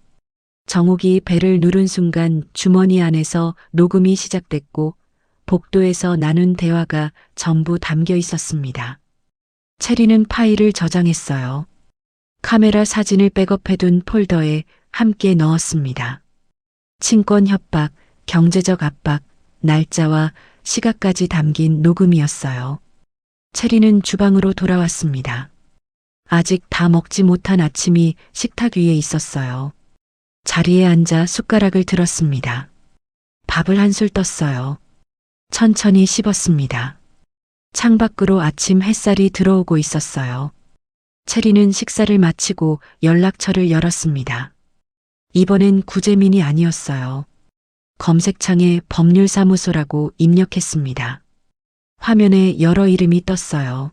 정욱이 벨을 누른 순간 주머니 안에서 녹음이 시작됐고 복도에서 나눈 대화가 전부 담겨 있었습니다. 체리는 파일을 저장했어요. 카메라 사진을 백업해둔 폴더에 함께 넣었습니다. 친권 협박, 경제적 압박, 날짜와 시각까지 담긴 녹음이었어요. 체리는 주방으로 돌아왔습니다. 아직 다 먹지 못한 아침이 식탁 위에 있었어요. 자리에 앉아 숟가락을 들었습니다. 밥을 한술 떴어요. 천천히 씹었습니다. 창밖으로 아침 햇살이 들어오고 있었어요. 체리는 식사를 마치고 연락처를 열었습니다. 이번엔 구재민이 아니었어요. 검색창에 법률사무소라고 입력했습니다. 화면에 여러 이름이 떴어요.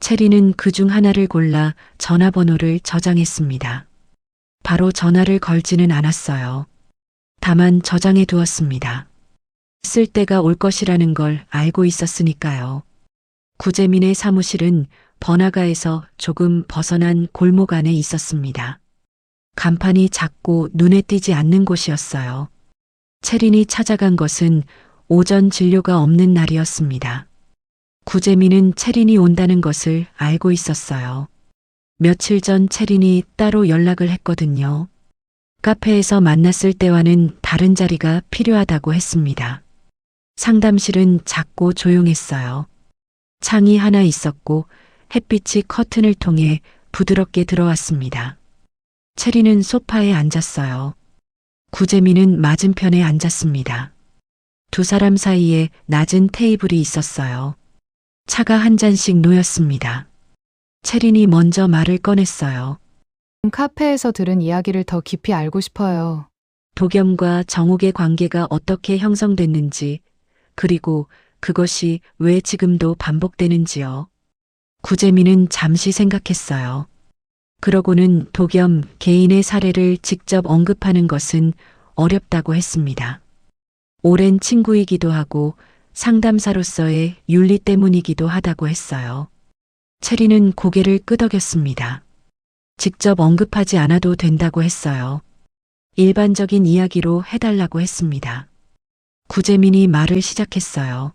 체리는 그중 하나를 골라 전화번호를 저장했습니다. 바로 전화를 걸지는 않았어요. 다만 저장해 두었습니다. 쓸 때가 올 것이라는 걸 알고 있었으니까요. 구재민의 사무실은 번화가에서 조금 벗어난 골목 안에 있었습니다. 간판이 작고 눈에 띄지 않는 곳이었어요. 체린이 찾아간 것은 오전 진료가 없는 날이었습니다. 구재민은 채린이 온다는 것을 알고 있었어요. 며칠 전 채린이 따로 연락을 했거든요. 카페에서 만났을 때와는 다른 자리가 필요하다고 했습니다. 상담실은 작고 조용했어요. 창이 하나 있었고 햇빛이 커튼을 통해 부드럽게 들어왔습니다. 채린은 소파에 앉았어요. 구재민은 맞은편에 앉았습니다. 두 사람 사이에 낮은 테이블이 있었어요. 차가 한 잔씩 놓였습니다. 채린이 먼저 말을 꺼냈어요. 카페에서 들은 이야기를 더 깊이 알고 싶어요. 도겸과 정욱의 관계가 어떻게 형성됐는지, 그리고 그것이 왜 지금도 반복되는지요. 구재민은 잠시 생각했어요. 그러고는 도겸 개인의 사례를 직접 언급하는 것은 어렵다고 했습니다. 오랜 친구이기도 하고 상담사로서의 윤리 때문이기도 하다고 했어요. 채린은 고개를 끄덕였습니다. 직접 언급하지 않아도 된다고 했어요. 일반적인 이야기로 해달라고 했습니다. 구재민이 말을 시작했어요.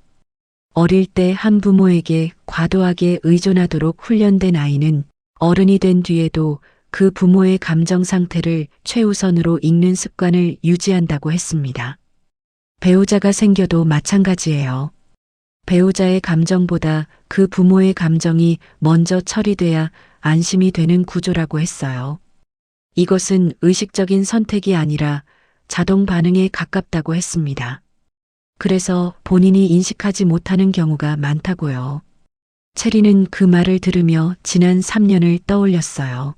어릴 때 한 부모에게 과도하게 의존하도록 훈련된 아이는 어른이 된 뒤에도 그 부모의 감정 상태를 최우선으로 읽는 습관을 유지한다고 했습니다. 배우자가 생겨도 마찬가지예요. 배우자의 감정보다 그 부모의 감정이 먼저 처리돼야 안심이 되는 구조라고 했어요. 이것은 의식적인 선택이 아니라 자동 반응에 가깝다고 했습니다. 그래서 본인이 인식하지 못하는 경우가 많다고요. 채린은 그 말을 들으며 지난 3년을 떠올렸어요.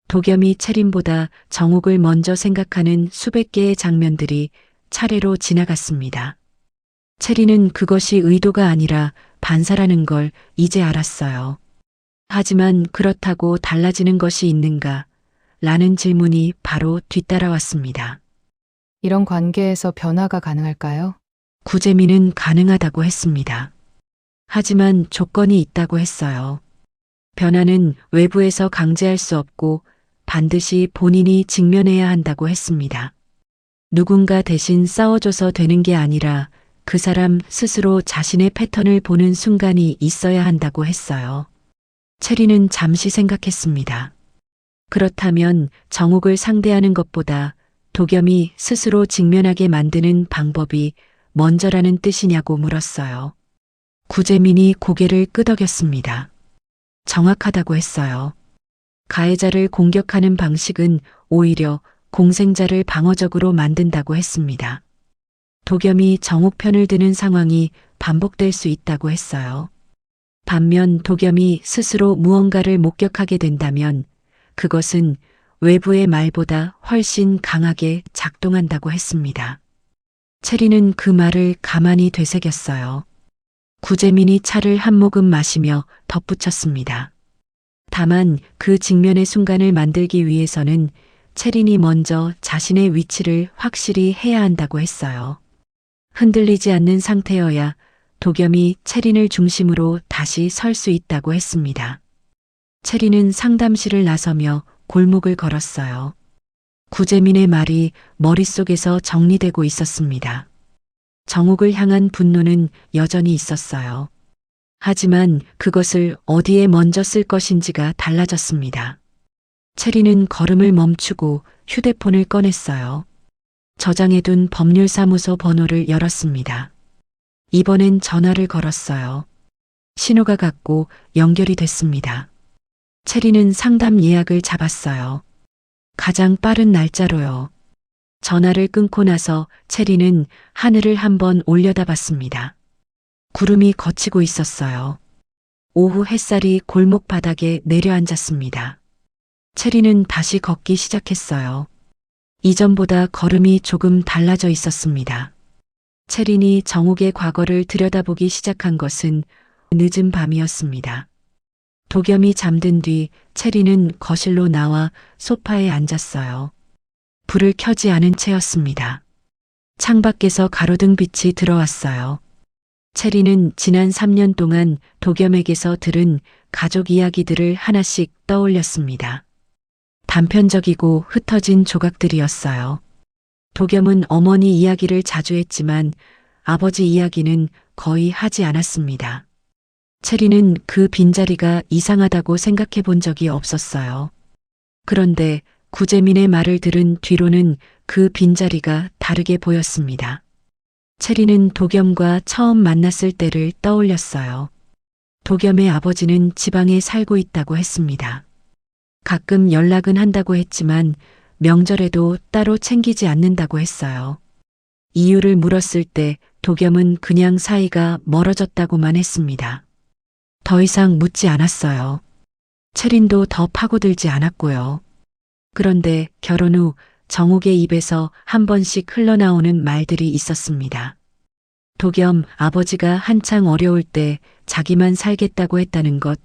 도겸이 채린보다 정욱을 먼저 생각하는 수백 개의 장면들이 차례로 지나갔습니다. 채린은 그것이 의도가 아니라 반사라는 걸 이제 알았어요. 하지만 그렇다고 달라지는 것이 있는가? 라는 질문이 바로 뒤따라왔습니다. 이런 관계에서 변화가 가능할까요? 구재민은 가능하다고 했습니다. 하지만 조건이 있다고 했어요. 변화는 외부에서 강제할 수 없고 반드시 본인이 직면해야 한다고 했습니다. 누군가 대신 싸워줘서 되는 게 아니라 그 사람 스스로 자신의 패턴을 보는 순간이 있어야 한다고 했어요. 채린은 잠시 생각했습니다. 그렇다면 정욱을 상대하는 것보다 도겸이 스스로 직면하게 만드는 방법이 먼저라는 뜻이냐고 물었어요. 구재민이 고개를 끄덕였습니다. 정확하다고 했어요. 가해자를 공격하는 방식은 오히려 공생자를 방어적으로 만든다고 했습니다. 도겸이 정욱 편을 드는 상황이 반복될 수 있다고 했어요. 반면 도겸이 스스로 무언가를 목격하게 된다면 그것은 외부의 말보다 훨씬 강하게 작동한다고 했습니다. 채린은 그 말을 가만히 되새겼어요. 구재민이 차를 한 모금 마시며 덧붙였습니다. 다만 그 직면의 순간을 만들기 위해서는 채린이 먼저 자신의 위치를 확실히 해야 한다고 했어요. 흔들리지 않는 상태여야 도겸이 채린을 중심으로 다시 설 수 있다고 했습니다. 채린은 상담실을 나서며 골목을 걸었어요. 구재민의 말이 머릿속에서 정리되고 있었습니다. 정욱을 향한 분노는 여전히 있었어요. 하지만 그것을 어디에 먼저 쓸 것인지가 달라졌습니다. 채린은 걸음을 멈추고 휴대폰을 꺼냈어요. 저장해둔 법률사무소 번호를 열었습니다. 이번엔 전화를 걸었어요. 신호가 갔고 연결이 됐습니다. 채린은 상담 예약을 잡았어요. 가장 빠른 날짜로요. 전화를 끊고 나서 채린은 하늘을 한번 올려다봤습니다. 구름이 걷히고 있었어요. 오후 햇살이 골목 바닥에 내려앉았습니다. 채린은 다시 걷기 시작했어요. 이전보다 걸음이 조금 달라져 있었습니다. 채린이 정욱의 과거를 들여다보기 시작한 것은 늦은 밤이었습니다. 도겸이 잠든 뒤 채린은 거실로 나와 소파에 앉았어요. 불을 켜지 않은 채였습니다. 창밖에서 가로등 빛이 들어왔어요. 채린은 지난 3년 동안 도겸에게서 들은 가족 이야기들을 하나씩 떠올렸습니다. 단편적이고 흩어진 조각들이었어요. 도겸은 어머니 이야기를 자주 했지만 아버지 이야기는 거의 하지 않았습니다. 체리는 그 빈자리가 이상하다고 생각해 본 적이 없었어요. 그런데 구재민의 말을 들은 뒤로는 그 빈자리가 다르게 보였습니다. 체리는 도겸과 처음 만났을 때를 떠올렸어요. 도겸의 아버지는 지방에 살고 있다고 했습니다. 가끔 연락은 한다고 했지만 명절에도 따로 챙기지 않는다고 했어요. 이유를 물었을 때 도겸은 그냥 사이가 멀어졌다고만 했습니다. 더 이상 묻지 않았어요. 체린도 더 파고들지 않았고요. 그런데 결혼 후 정욱의 입에서 한 번씩 흘러나오는 말들이 있었습니다. 도겸 아버지가 한창 어려울 때 자기만 살겠다고 했다는 것,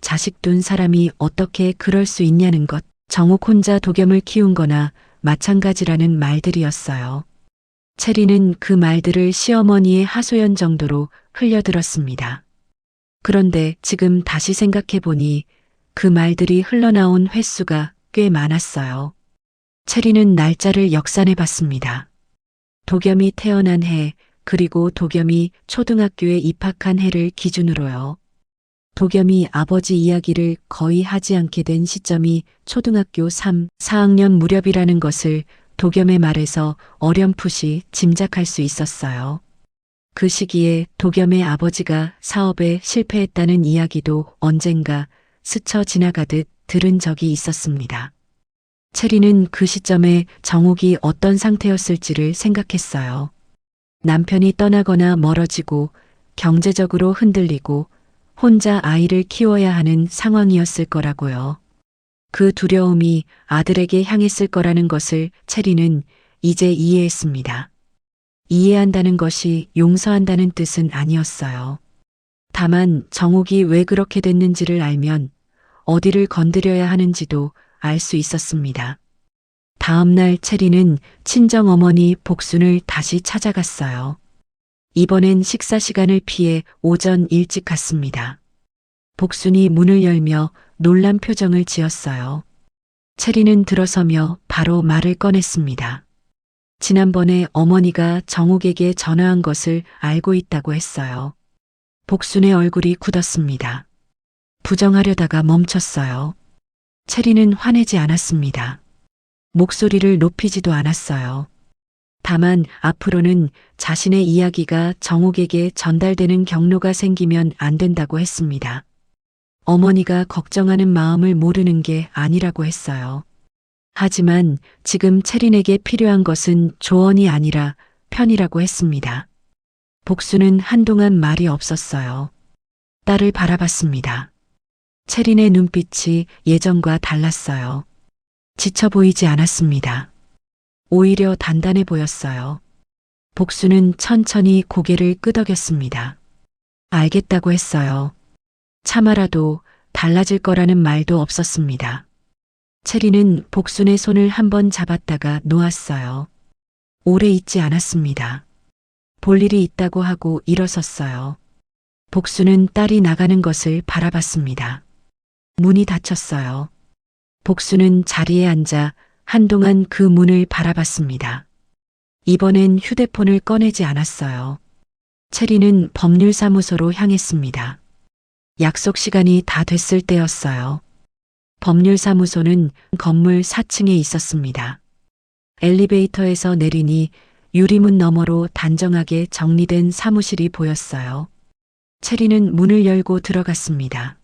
자식 둔 사람이 어떻게 그럴 수 있냐는 것, 정욱 혼자 도겸을 키운 거나 마찬가지라는 말들이었어요. 체리는 그 말들을 시어머니의 하소연 정도로 흘려들었습니다. 그런데 지금 다시 생각해 보니 그 말들이 흘러나온 횟수가 꽤 많았어요. 체리는 날짜를 역산해 봤습니다. 도겸이 태어난 해, 그리고 도겸이 초등학교에 입학한 해를 기준으로요. 도겸이 아버지 이야기를 거의 하지 않게 된 시점이 초등학교 3, 4학년 무렵이라는 것을 도겸의 말에서 어렴풋이 짐작할 수 있었어요. 그 시기에 도겸의 아버지가 사업에 실패했다는 이야기도 언젠가 스쳐 지나가듯 들은 적이 있었습니다. 체리는 그 시점에 정욱이 어떤 상태였을지를 생각했어요. 남편이 떠나거나 멀어지고 경제적으로 흔들리고 혼자 아이를 키워야 하는 상황이었을 거라고요. 그 두려움이 아들에게 향했을 거라는 것을 체리는 이제 이해했습니다. 이해한다는 것이 용서한다는 뜻은 아니었어요. 다만 정욱이 왜 그렇게 됐는지를 알면 어디를 건드려야 하는지도 알 수 있었습니다. 다음 날 체리는 친정어머니 복순을 다시 찾아갔어요. 이번엔 식사 시간을 피해 오전 일찍 갔습니다. 복순이 문을 열며 놀란 표정을 지었어요. 체리는 들어서며 바로 말을 꺼냈습니다. 지난번에 어머니가 정욱에게 전화한 것을 알고 있다고 했어요. 복순의 얼굴이 굳었습니다. 부정하려다가 멈췄어요. 체리는 화내지 않았습니다. 목소리를 높이지도 않았어요. 다만 앞으로는 자신의 이야기가 정욱에게 전달되는 경로가 생기면 안 된다고 했습니다. 어머니가 걱정하는 마음을 모르는 게 아니라고 했어요. 하지만 지금 체린에게 필요한 것은 조언이 아니라 편이라고 했습니다. 복수는 한동안 말이 없었어요. 딸을 바라봤습니다. 체린의 눈빛이 예전과 달랐어요. 지쳐 보이지 않았습니다. 오히려 단단해 보였어요. 복수는 천천히 고개를 끄덕였습니다. 알겠다고 했어요. 차마라도 달라질 거라는 말도 없었습니다. 체리는 복순의 손을 한번 잡았다가 놓았어요. 오래 있지 않았습니다. 볼 일이 있다고 하고 일어섰어요. 복순은 딸이 나가는 것을 바라봤습니다. 문이 닫혔어요. 복순은 자리에 앉아 한동안 그 문을 바라봤습니다. 이번엔 휴대폰을 꺼내지 않았어요. 체리는 법률사무소로 향했습니다. 약속 시간이 다 됐을 때였어요. 법률사무소는 건물 4층에 있었습니다. 엘리베이터에서 내리니 유리문 너머로 단정하게 정리된 사무실이 보였어요. 체리는 문을 열고 들어갔습니다.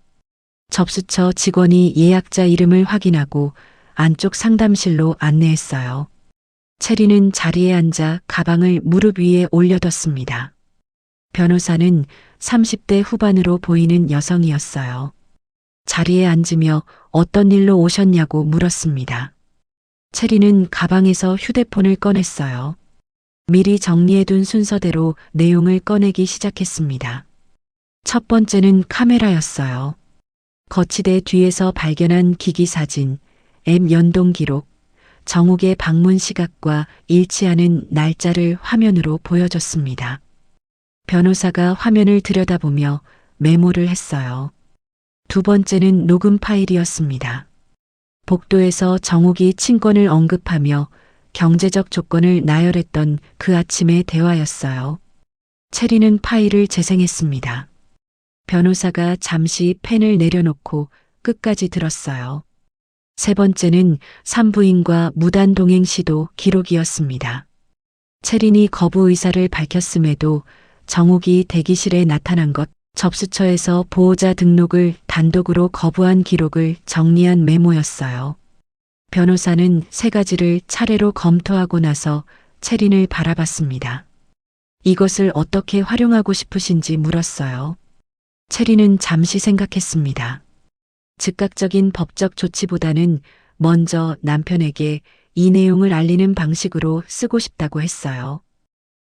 접수처 직원이 예약자 이름을 확인하고 안쪽 상담실로 안내했어요. 체리는 자리에 앉아 가방을 무릎 위에 올려뒀습니다. 변호사는 30대 후반으로 보이는 여성이었어요. 자리에 앉으며 어떤 일로 오셨냐고 물었습니다. 체리는 가방에서 휴대폰을 꺼냈어요. 미리 정리해둔 순서대로 내용을 꺼내기 시작했습니다. 첫 번째는 카메라였어요. 거치대 뒤에서 발견한 기기 사진, 앱 연동 기록, 정욱의 방문 시각과 일치하는 날짜를 화면으로 보여줬습니다. 변호사가 화면을 들여다보며 메모를 했어요. 두 번째는 녹음 파일이었습니다. 복도에서 정욱이 친권을 언급하며 경제적 조건을 나열했던 그 아침의 대화였어요. 체리는 파일을 재생했습니다. 변호사가 잠시 펜을 내려놓고 끝까지 들었어요. 세 번째는 산부인과 무단 동행 시도 기록이었습니다. 채린이 거부 의사를 밝혔음에도 정욱이 대기실에 나타난 것, 접수처에서 보호자 등록을 단독으로 거부한 기록을 정리한 메모였어요. 변호사는 세 가지를 차례로 검토하고 나서 채린을 바라봤습니다. 이것을 어떻게 활용하고 싶으신지 물었어요. 채린은 잠시 생각했습니다. 즉각적인 법적 조치보다는 먼저 남편에게 이 내용을 알리는 방식으로 쓰고 싶다고 했어요.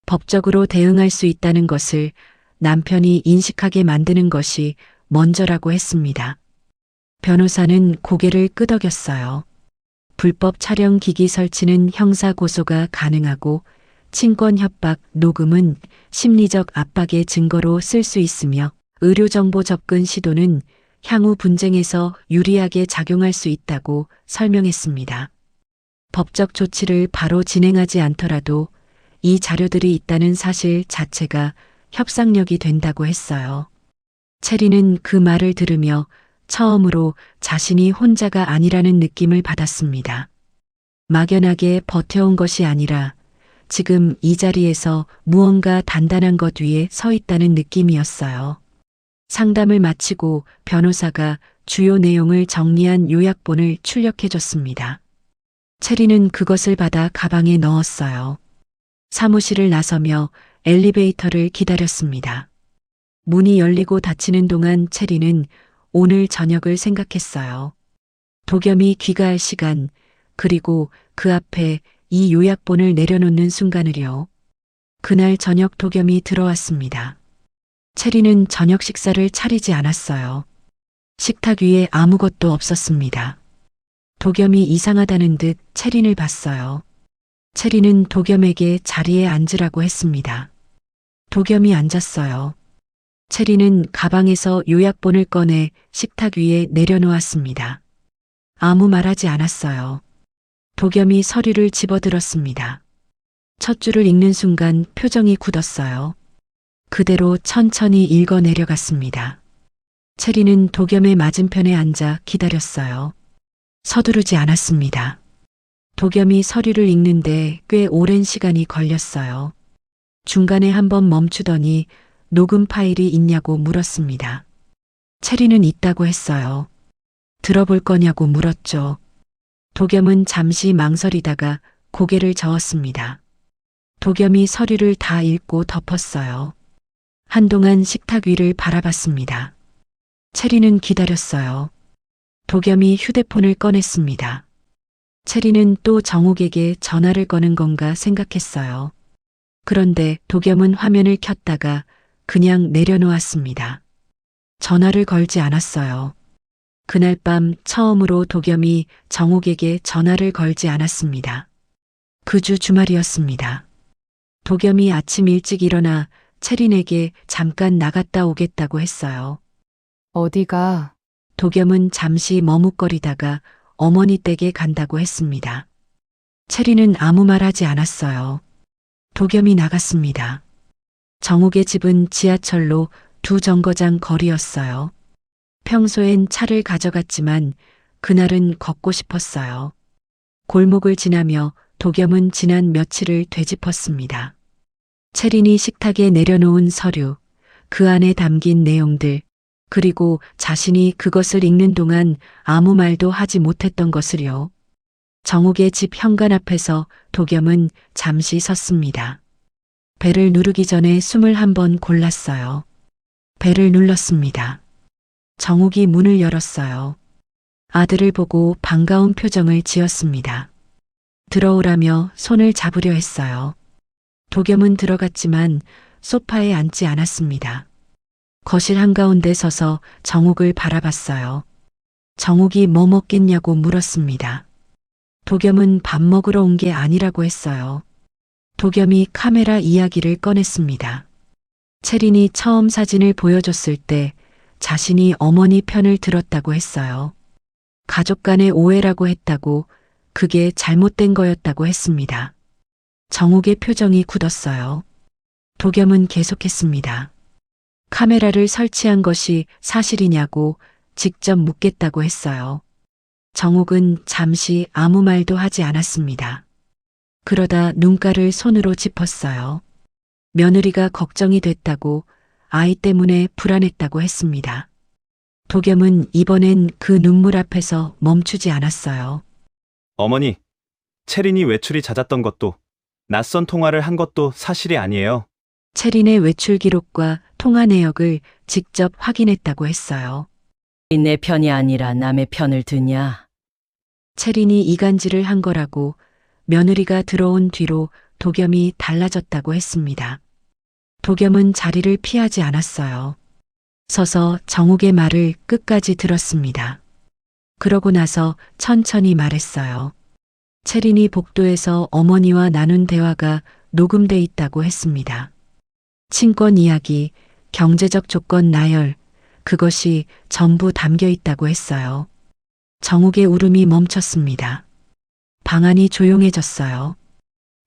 법적으로 대응할 수 있다는 것을 남편이 인식하게 만드는 것이 먼저라고 했습니다. 변호사는 고개를 끄덕였어요. 불법 촬영 기기 설치는 형사 고소가 가능하고 친권 협박, 녹음은 심리적 압박의 증거로 쓸 수 있으며 의료정보 접근 시도는 향후 분쟁에서 유리하게 작용할 수 있다고 설명했습니다. 법적 조치를 바로 진행하지 않더라도 이 자료들이 있다는 사실 자체가 협상력이 된다고 했어요. 채린은 그 말을 들으며 처음으로 자신이 혼자가 아니라는 느낌을 받았습니다. 막연하게 버텨온 것이 아니라 지금 이 자리에서 무언가 단단한 것 위에 서 있다는 느낌이었어요. 상담을 마치고 변호사가 주요 내용을 정리한 요약본을 출력해 줬습니다. 채린은 그것을 받아 가방에 넣었어요. 사무실을 나서며 엘리베이터를 기다렸습니다. 문이 열리고 닫히는 동안 채린은 오늘 저녁을 생각했어요. 도겸이 귀가할 시간, 그리고 그 앞에 이 요약본을 내려놓는 순간을요. 그날 저녁 도겸이 들어왔습니다. 채린은 저녁 식사를 차리지 않았어요. 식탁 위에 아무것도 없었습니다. 도겸이 이상하다는 듯 채린을 봤어요. 채린은 도겸에게 자리에 앉으라고 했습니다. 도겸이 앉았어요. 채린은 가방에서 요약본을 꺼내 식탁 위에 내려놓았습니다. 아무 말하지 않았어요. 도겸이 서류를 집어들었습니다. 첫 줄을 읽는 순간 표정이 굳었어요. 그대로 천천히 읽어 내려갔습니다. 채린은 도겸의 맞은편에 앉아 기다렸어요. 서두르지 않았습니다. 도겸이 서류를 읽는데 꽤 오랜 시간이 걸렸어요. 중간에 한번 멈추더니 녹음 파일이 있냐고 물었습니다. 채린은 있다고 했어요. 들어볼 거냐고 물었죠. 도겸은 잠시 망설이다가 고개를 저었습니다. 도겸이 서류를 다 읽고 덮었어요. 한동안 식탁 위를 바라봤습니다. 채린은 기다렸어요. 도겸이 휴대폰을 꺼냈습니다. 채린은 또 정욱에게 전화를 거는 건가 생각했어요. 그런데 도겸은 화면을 켰다가 그냥 내려놓았습니다. 전화를 걸지 않았어요. 그날 밤 처음으로 도겸이 정욱에게 전화를 걸지 않았습니다. 그 주 주말이었습니다. 도겸이 아침 일찍 일어나 채린에게 잠깐 나갔다 오겠다고 했어요. 어디가? 도겸은 잠시 머뭇거리다가 어머니 댁에 간다고 했습니다. 채린은 아무 말 하지 않았어요. 도겸이 나갔습니다. 정욱의 집은 지하철로 2정거장 거리였어요. 평소엔 차를 가져갔지만 그날은 걷고 싶었어요. 골목을 지나며 도겸은 지난 며칠을 되짚었습니다. 채린이 식탁에 내려놓은 서류, 그 안에 담긴 내용들, 그리고 자신이 그것을 읽는 동안 아무 말도 하지 못했던 것을요. 정욱의 집 현관 앞에서 도겸은 잠시 섰습니다. 벨을 누르기 전에 숨을 한번 골랐어요. 벨을 눌렀습니다. 정욱이 문을 열었어요. 아들을 보고 반가운 표정을 지었습니다. 들어오라며 손을 잡으려 했어요. 도겸은 들어갔지만 소파에 앉지 않았습니다. 거실 한가운데 서서 정욱을 바라봤어요. 정욱이 뭐 먹겠냐고 물었습니다. 도겸은 밥 먹으러 온 게 아니라고 했어요. 도겸이 카메라 이야기를 꺼냈습니다. 채린이 처음 사진을 보여줬을 때 자신이 어머니 편을 들었다고 했어요. 가족 간의 오해라고 했다고, 그게 잘못된 거였다고 했습니다. 정욱의 표정이 굳었어요. 도겸은 계속했습니다. 카메라를 설치한 것이 사실이냐고 직접 묻겠다고 했어요. 정욱은 잠시 아무 말도 하지 않았습니다. 그러다 눈가를 손으로 짚었어요. 며느리가 걱정이 됐다고, 아이 때문에 불안했다고 했습니다. 도겸은 이번엔 그 눈물 앞에서 멈추지 않았어요. 어머니, 채린이 외출이 잦았던 것도, 낯선 통화를 한 것도 사실이 아니에요. 채린의 외출 기록과 통화 내역을 직접 확인했다고 했어요. 내 편이 아니라 남의 편을 드냐? 채린이 이간질을 한 거라고, 며느리가 들어온 뒤로 도겸이 달라졌다고 했습니다. 도겸은 자리를 피하지 않았어요. 서서 정욱의 말을 끝까지 들었습니다. 그러고 나서 천천히 말했어요. 채린이 복도에서 어머니와 나눈 대화가 녹음돼 있다고 했습니다. 친권 이야기, 경제적 조건 나열, 그것이 전부 담겨 있다고 했어요. 정욱의 울음이 멈췄습니다. 방 안이 조용해졌어요.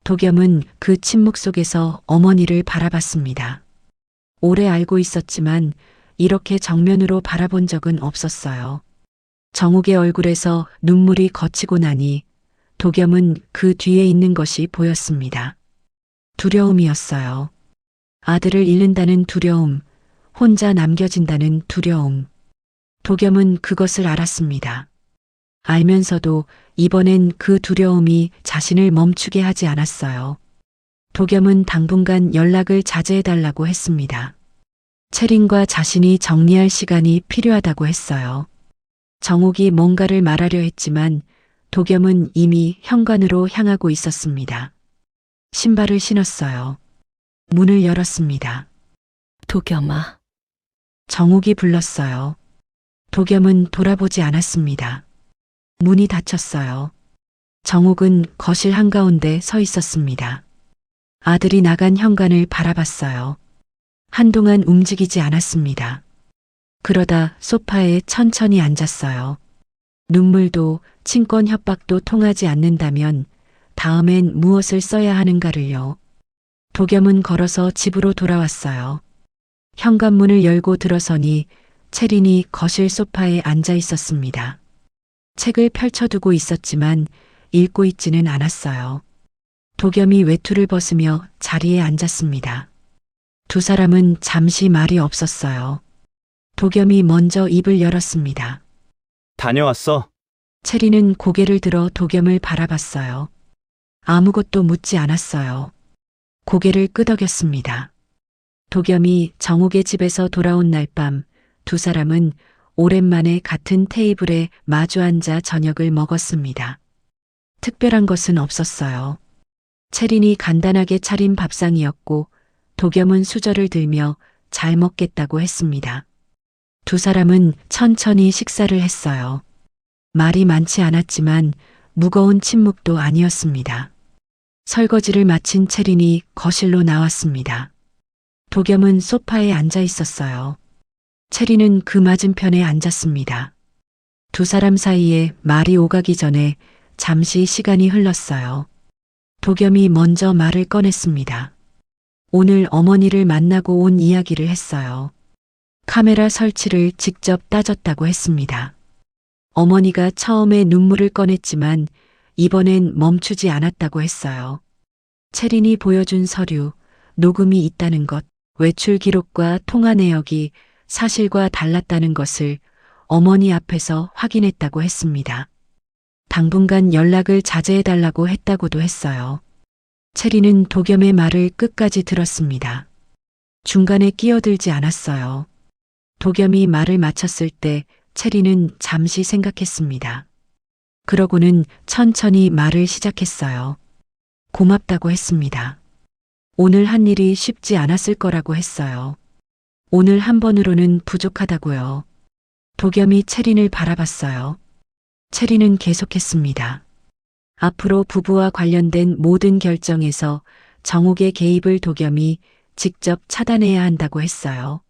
도겸은 그 침묵 속에서 어머니를 바라봤습니다. 오래 알고 있었지만 이렇게 정면으로 바라본 적은 없었어요. 정욱의 얼굴에서 눈물이 거치고 나니 도겸은 그 뒤에 있는 것이 보였습니다. 두려움이었어요. 아들을 잃는다는 두려움, 혼자 남겨진다는 두려움. 도겸은 그것을 알았습니다. 알면서도 이번엔 그 두려움이 자신을 멈추게 하지 않았어요. 도겸은 당분간 연락을 자제해달라고 했습니다. 채린과 자신이 정리할 시간이 필요하다고 했어요. 정욱이 뭔가를 말하려 했지만 도겸은 이미 현관으로 향하고 있었습니다. 신발을 신었어요. 문을 열었습니다. 도겸아. 정욱이 불렀어요. 도겸은 돌아보지 않았습니다. 문이 닫혔어요. 정욱은 거실 한가운데 서 있었습니다. 아들이 나간 현관을 바라봤어요. 한동안 움직이지 않았습니다. 그러다 소파에 천천히 앉았어요. 눈물도 친권 협박도 통하지 않는다면 다음엔 무엇을 써야 하는가를요. 도겸은 걸어서 집으로 돌아왔어요. 현관문을 열고 들어서니 채린이 거실 소파에 앉아 있었습니다. 책을 펼쳐두고 있었지만 읽고 있지는 않았어요. 도겸이 외투를 벗으며 자리에 앉았습니다. 두 사람은 잠시 말이 없었어요. 도겸이 먼저 입을 열었습니다. 다녀왔어. 채린은 고개를 들어 도겸을 바라봤어요. 아무것도 묻지 않았어요. 고개를 끄덕였습니다. 도겸이 정욱의 집에서 돌아온 날 밤 두 사람은 오랜만에 같은 테이블에 마주 앉아 저녁을 먹었습니다. 특별한 것은 없었어요. 채린이 간단하게 차린 밥상이었고 도겸은 수저를 들며 잘 먹겠다고 했습니다. 두 사람은 천천히 식사를 했어요. 말이 많지 않았지만 무거운 침묵도 아니었습니다. 설거지를 마친 채린이 거실로 나왔습니다. 도겸은 소파에 앉아 있었어요. 채린은 그 맞은편에 앉았습니다. 두 사람 사이에 말이 오가기 전에 잠시 시간이 흘렀어요. 도겸이 먼저 말을 꺼냈습니다. 오늘 어머니를 만나고 온 이야기를 했어요. 카메라 설치를 직접 따졌다고 했습니다. 어머니가 처음에 눈물을 꺼냈지만 이번엔 멈추지 않았다고 했어요. 채린이 보여준 서류, 녹음이 있다는 것, 외출 기록과 통화 내역이 사실과 달랐다는 것을 어머니 앞에서 확인했다고 했습니다. 당분간 연락을 자제해달라고 했다고도 했어요. 채린은 도겸의 말을 끝까지 들었습니다. 중간에 끼어들지 않았어요. 도겸이 말을 마쳤을 때 채린은 잠시 생각했습니다. 그러고는 천천히 말을 시작했어요. 고맙다고 했습니다. 오늘 한 일이 쉽지 않았을 거라고 했어요. 오늘 한 번으로는 부족하다고요. 도겸이 채린을 바라봤어요. 채린은 계속했습니다. 앞으로 부부와 관련된 모든 결정에서 정욱의 개입을 도겸이 직접 차단해야 한다고 했어요.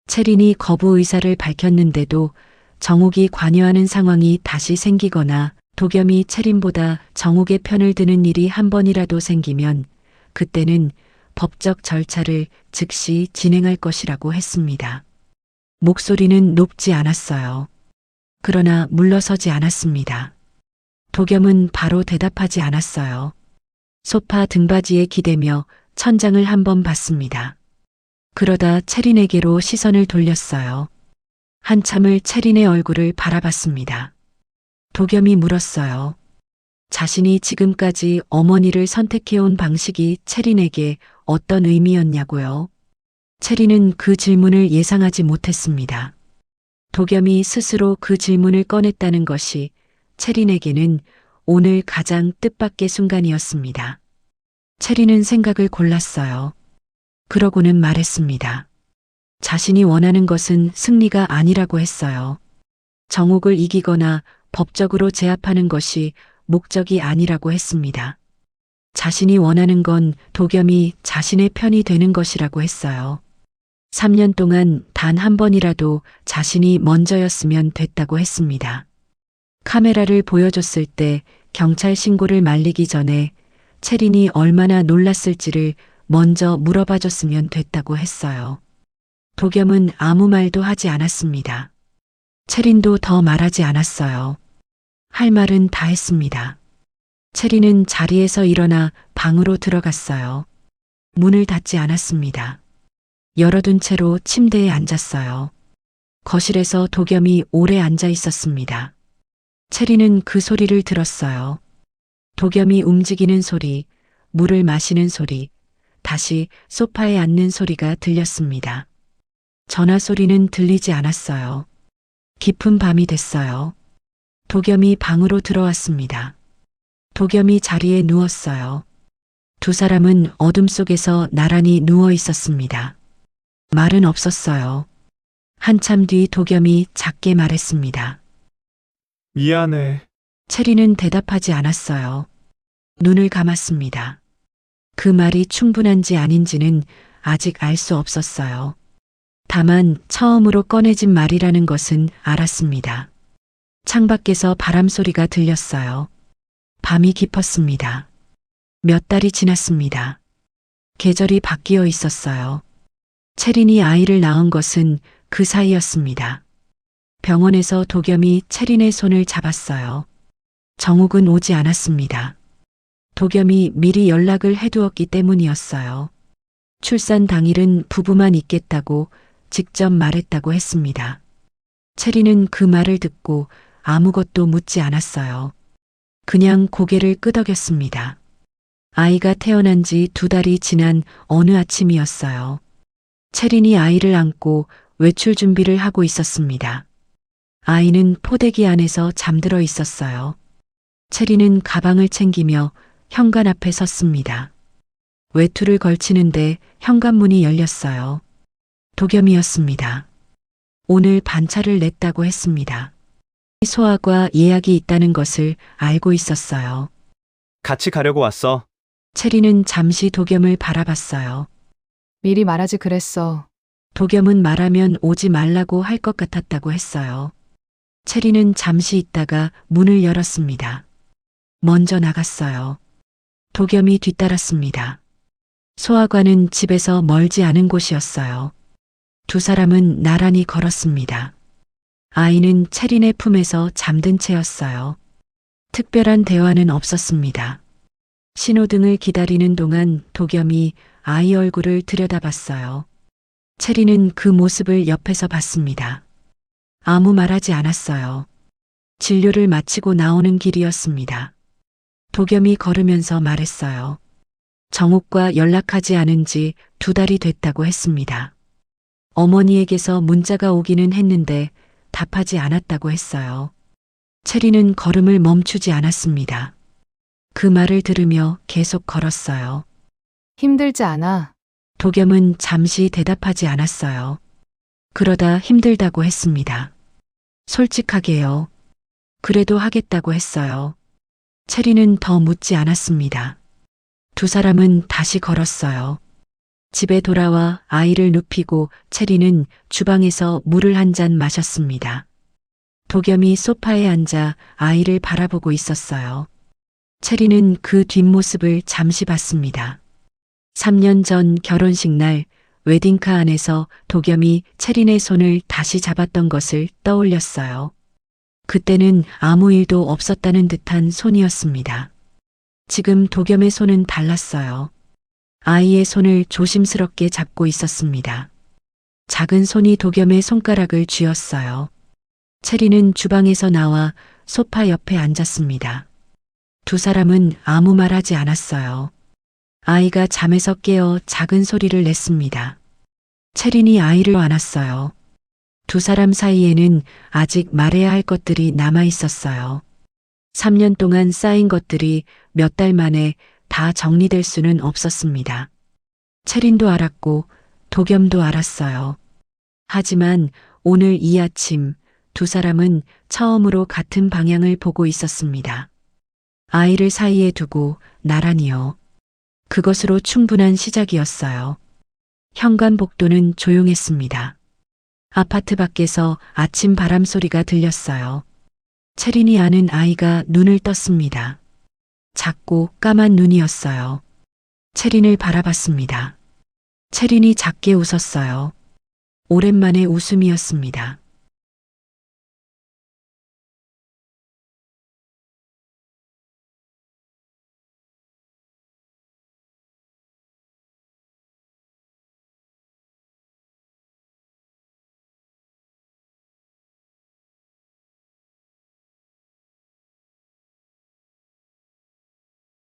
채린이 거부 의사를 밝혔는데도 정욱이 관여하는 상황이 다시 생기거나 도겸이 채린보다 정욱의 편을 드는 일이 한 번이라도 생기면 그때는 법적 절차를 즉시 진행할 것이라고 했습니다. 목소리는 높지 않았어요. 그러나 물러서지 않았습니다. 도겸은 바로 대답하지 않았어요. 소파 등받이에 기대며 천장을 한번 봤습니다. 그러다 채린에게로 시선을 돌렸어요. 한참을 채린의 얼굴을 바라봤습니다. 도겸이 물었어요. 자신이 지금까지 어머니를 선택해온 방식이 채린에게 어떤 의미였냐고요? 채린은 그 질문을 예상하지 못했습니다. 도겸이 스스로 그 질문을 꺼냈다는 것이 채린에게는 오늘 가장 뜻밖의 순간이었습니다. 채린은 생각을 골랐어요. 그러고는 말했습니다. 자신이 원하는 것은 승리가 아니라고 했어요. 정옥을 이기거나 법적으로 제압하는 것이 목적이 아니라고 했습니다. 자신이 원하는 건 도겸이 자신의 편이 되는 것이라고 했어요. 3년 동안 단 한 번이라도 자신이 먼저였으면 됐다고 했습니다. 카메라를 보여줬을 때 경찰 신고를 말리기 전에 채린이 얼마나 놀랐을지를 먼저 물어봐줬으면 됐다고 했어요. 도겸은 아무 말도 하지 않았습니다. 채린도 더 말하지 않았어요. 할 말은 다 했습니다. 채린은 자리에서 일어나 방으로 들어갔어요. 문을 닫지 않았습니다. 열어둔 채로 침대에 앉았어요. 거실에서 도겸이 오래 앉아 있었습니다. 채린은 그 소리를 들었어요. 도겸이 움직이는 소리, 물을 마시는 소리, 다시 소파에 앉는 소리가 들렸습니다. 전화 소리는 들리지 않았어요. 깊은 밤이 됐어요. 도겸이 방으로 들어왔습니다. 도겸이 자리에 누웠어요. 두 사람은 어둠 속에서 나란히 누워 있었습니다. 말은 없었어요. 한참 뒤 도겸이 작게 말했습니다. 미안해. 채린은 대답하지 않았어요. 눈을 감았습니다. 그 말이 충분한지 아닌지는 아직 알 수 없었어요. 다만 처음으로 꺼내진 말이라는 것은 알았습니다. 창밖에서 바람 소리가 들렸어요. 밤이 깊었습니다. 몇 달이 지났습니다. 계절이 바뀌어 있었어요. 채린이 아이를 낳은 것은 그 사이였습니다. 병원에서 도겸이 채린의 손을 잡았어요. 정욱은 오지 않았습니다. 도겸이 미리 연락을 해두었기 때문이었어요. 출산 당일은 부부만 있겠다고 직접 말했다고 했습니다. 채린은 그 말을 듣고 아무것도 묻지 않았어요. 그냥 고개를 끄덕였습니다. 아이가 태어난 지 2달이 지난 어느 아침이었어요. 채린이 아이를 안고 외출 준비를 하고 있었습니다. 아이는 포대기 안에서 잠들어 있었어요. 채린은 가방을 챙기며 현관 앞에 섰습니다. 외투를 걸치는데 현관문이 열렸어요. 도겸이었습니다. 오늘 반차를 냈다고 했습니다. 소아과 예약이 있다는 것을 알고 있었어요. 같이 가려고 왔어. 채린은 잠시 도겸을 바라봤어요. 미리 말하지 그랬어. 도겸은 말하면 오지 말라고 할 것 같았다고 했어요. 채린은 잠시 있다가 문을 열었습니다. 먼저 나갔어요. 도겸이 뒤따랐습니다. 소아과는 집에서 멀지 않은 곳이었어요. 두 사람은 나란히 걸었습니다. 아이는 채린의 품에서 잠든 채였어요. 특별한 대화는 없었습니다. 신호등을 기다리는 동안 도겸이 아이 얼굴을 들여다봤어요. 채린은 그 모습을 옆에서 봤습니다. 아무 말하지 않았어요. 진료를 마치고 나오는 길이었습니다. 도겸이 걸으면서 말했어요. 정욱과 연락하지 않은 지 2달이 됐다고 했습니다. 어머니에게서 문자가 오기는 했는데 답하지 않았다고 했어요. 채린은 걸음을 멈추지 않았습니다. 그 말을 들으며 계속 걸었어요. 힘들지 않아. 도겸은 잠시 대답하지 않았어요. 그러다 힘들다고 했습니다. 솔직하게요. 그래도 하겠다고 했어요. 채린은 더 묻지 않았습니다. 두 사람은 다시 걸었어요. 집에 돌아와 아이를 눕히고 채린은 주방에서 물을 한 잔 마셨습니다. 도겸이 소파에 앉아 아이를 바라보고 있었어요. 채린은 그 뒷모습을 잠시 봤습니다. 3년 전 결혼식 날 웨딩카 안에서 도겸이 채린의 손을 다시 잡았던 것을 떠올렸어요. 그때는 아무 일도 없었다는 듯한 손이었습니다. 지금 도겸의 손은 달랐어요. 아이의 손을 조심스럽게 잡고 있었습니다. 작은 손이 도겸의 손가락을 쥐었어요. 채린은 주방에서 나와 소파 옆에 앉았습니다. 두 사람은 아무 말 하지 않았어요. 아이가 잠에서 깨어 작은 소리를 냈습니다. 채린이 아이를 안았어요. 두 사람 사이에는 아직 말해야 할 것들이 남아 있었어요. 3년 동안 쌓인 것들이 몇 달 만에 다 정리될 수는 없었습니다. 채린도 알았고 도겸도 알았어요. 하지만 오늘 이 아침 두 사람은 처음으로 같은 방향을 보고 있었습니다. 아이를 사이에 두고 나란히요. 그것으로 충분한 시작이었어요. 현관 복도는 조용했습니다. 아파트 밖에서 아침 바람 소리가 들렸어요. 채린이 아는 아이가 눈을 떴습니다. 작고 까만 눈이었어요. 채린을 바라봤습니다. 채린이 작게 웃었어요. 오랜만에 웃음이었습니다.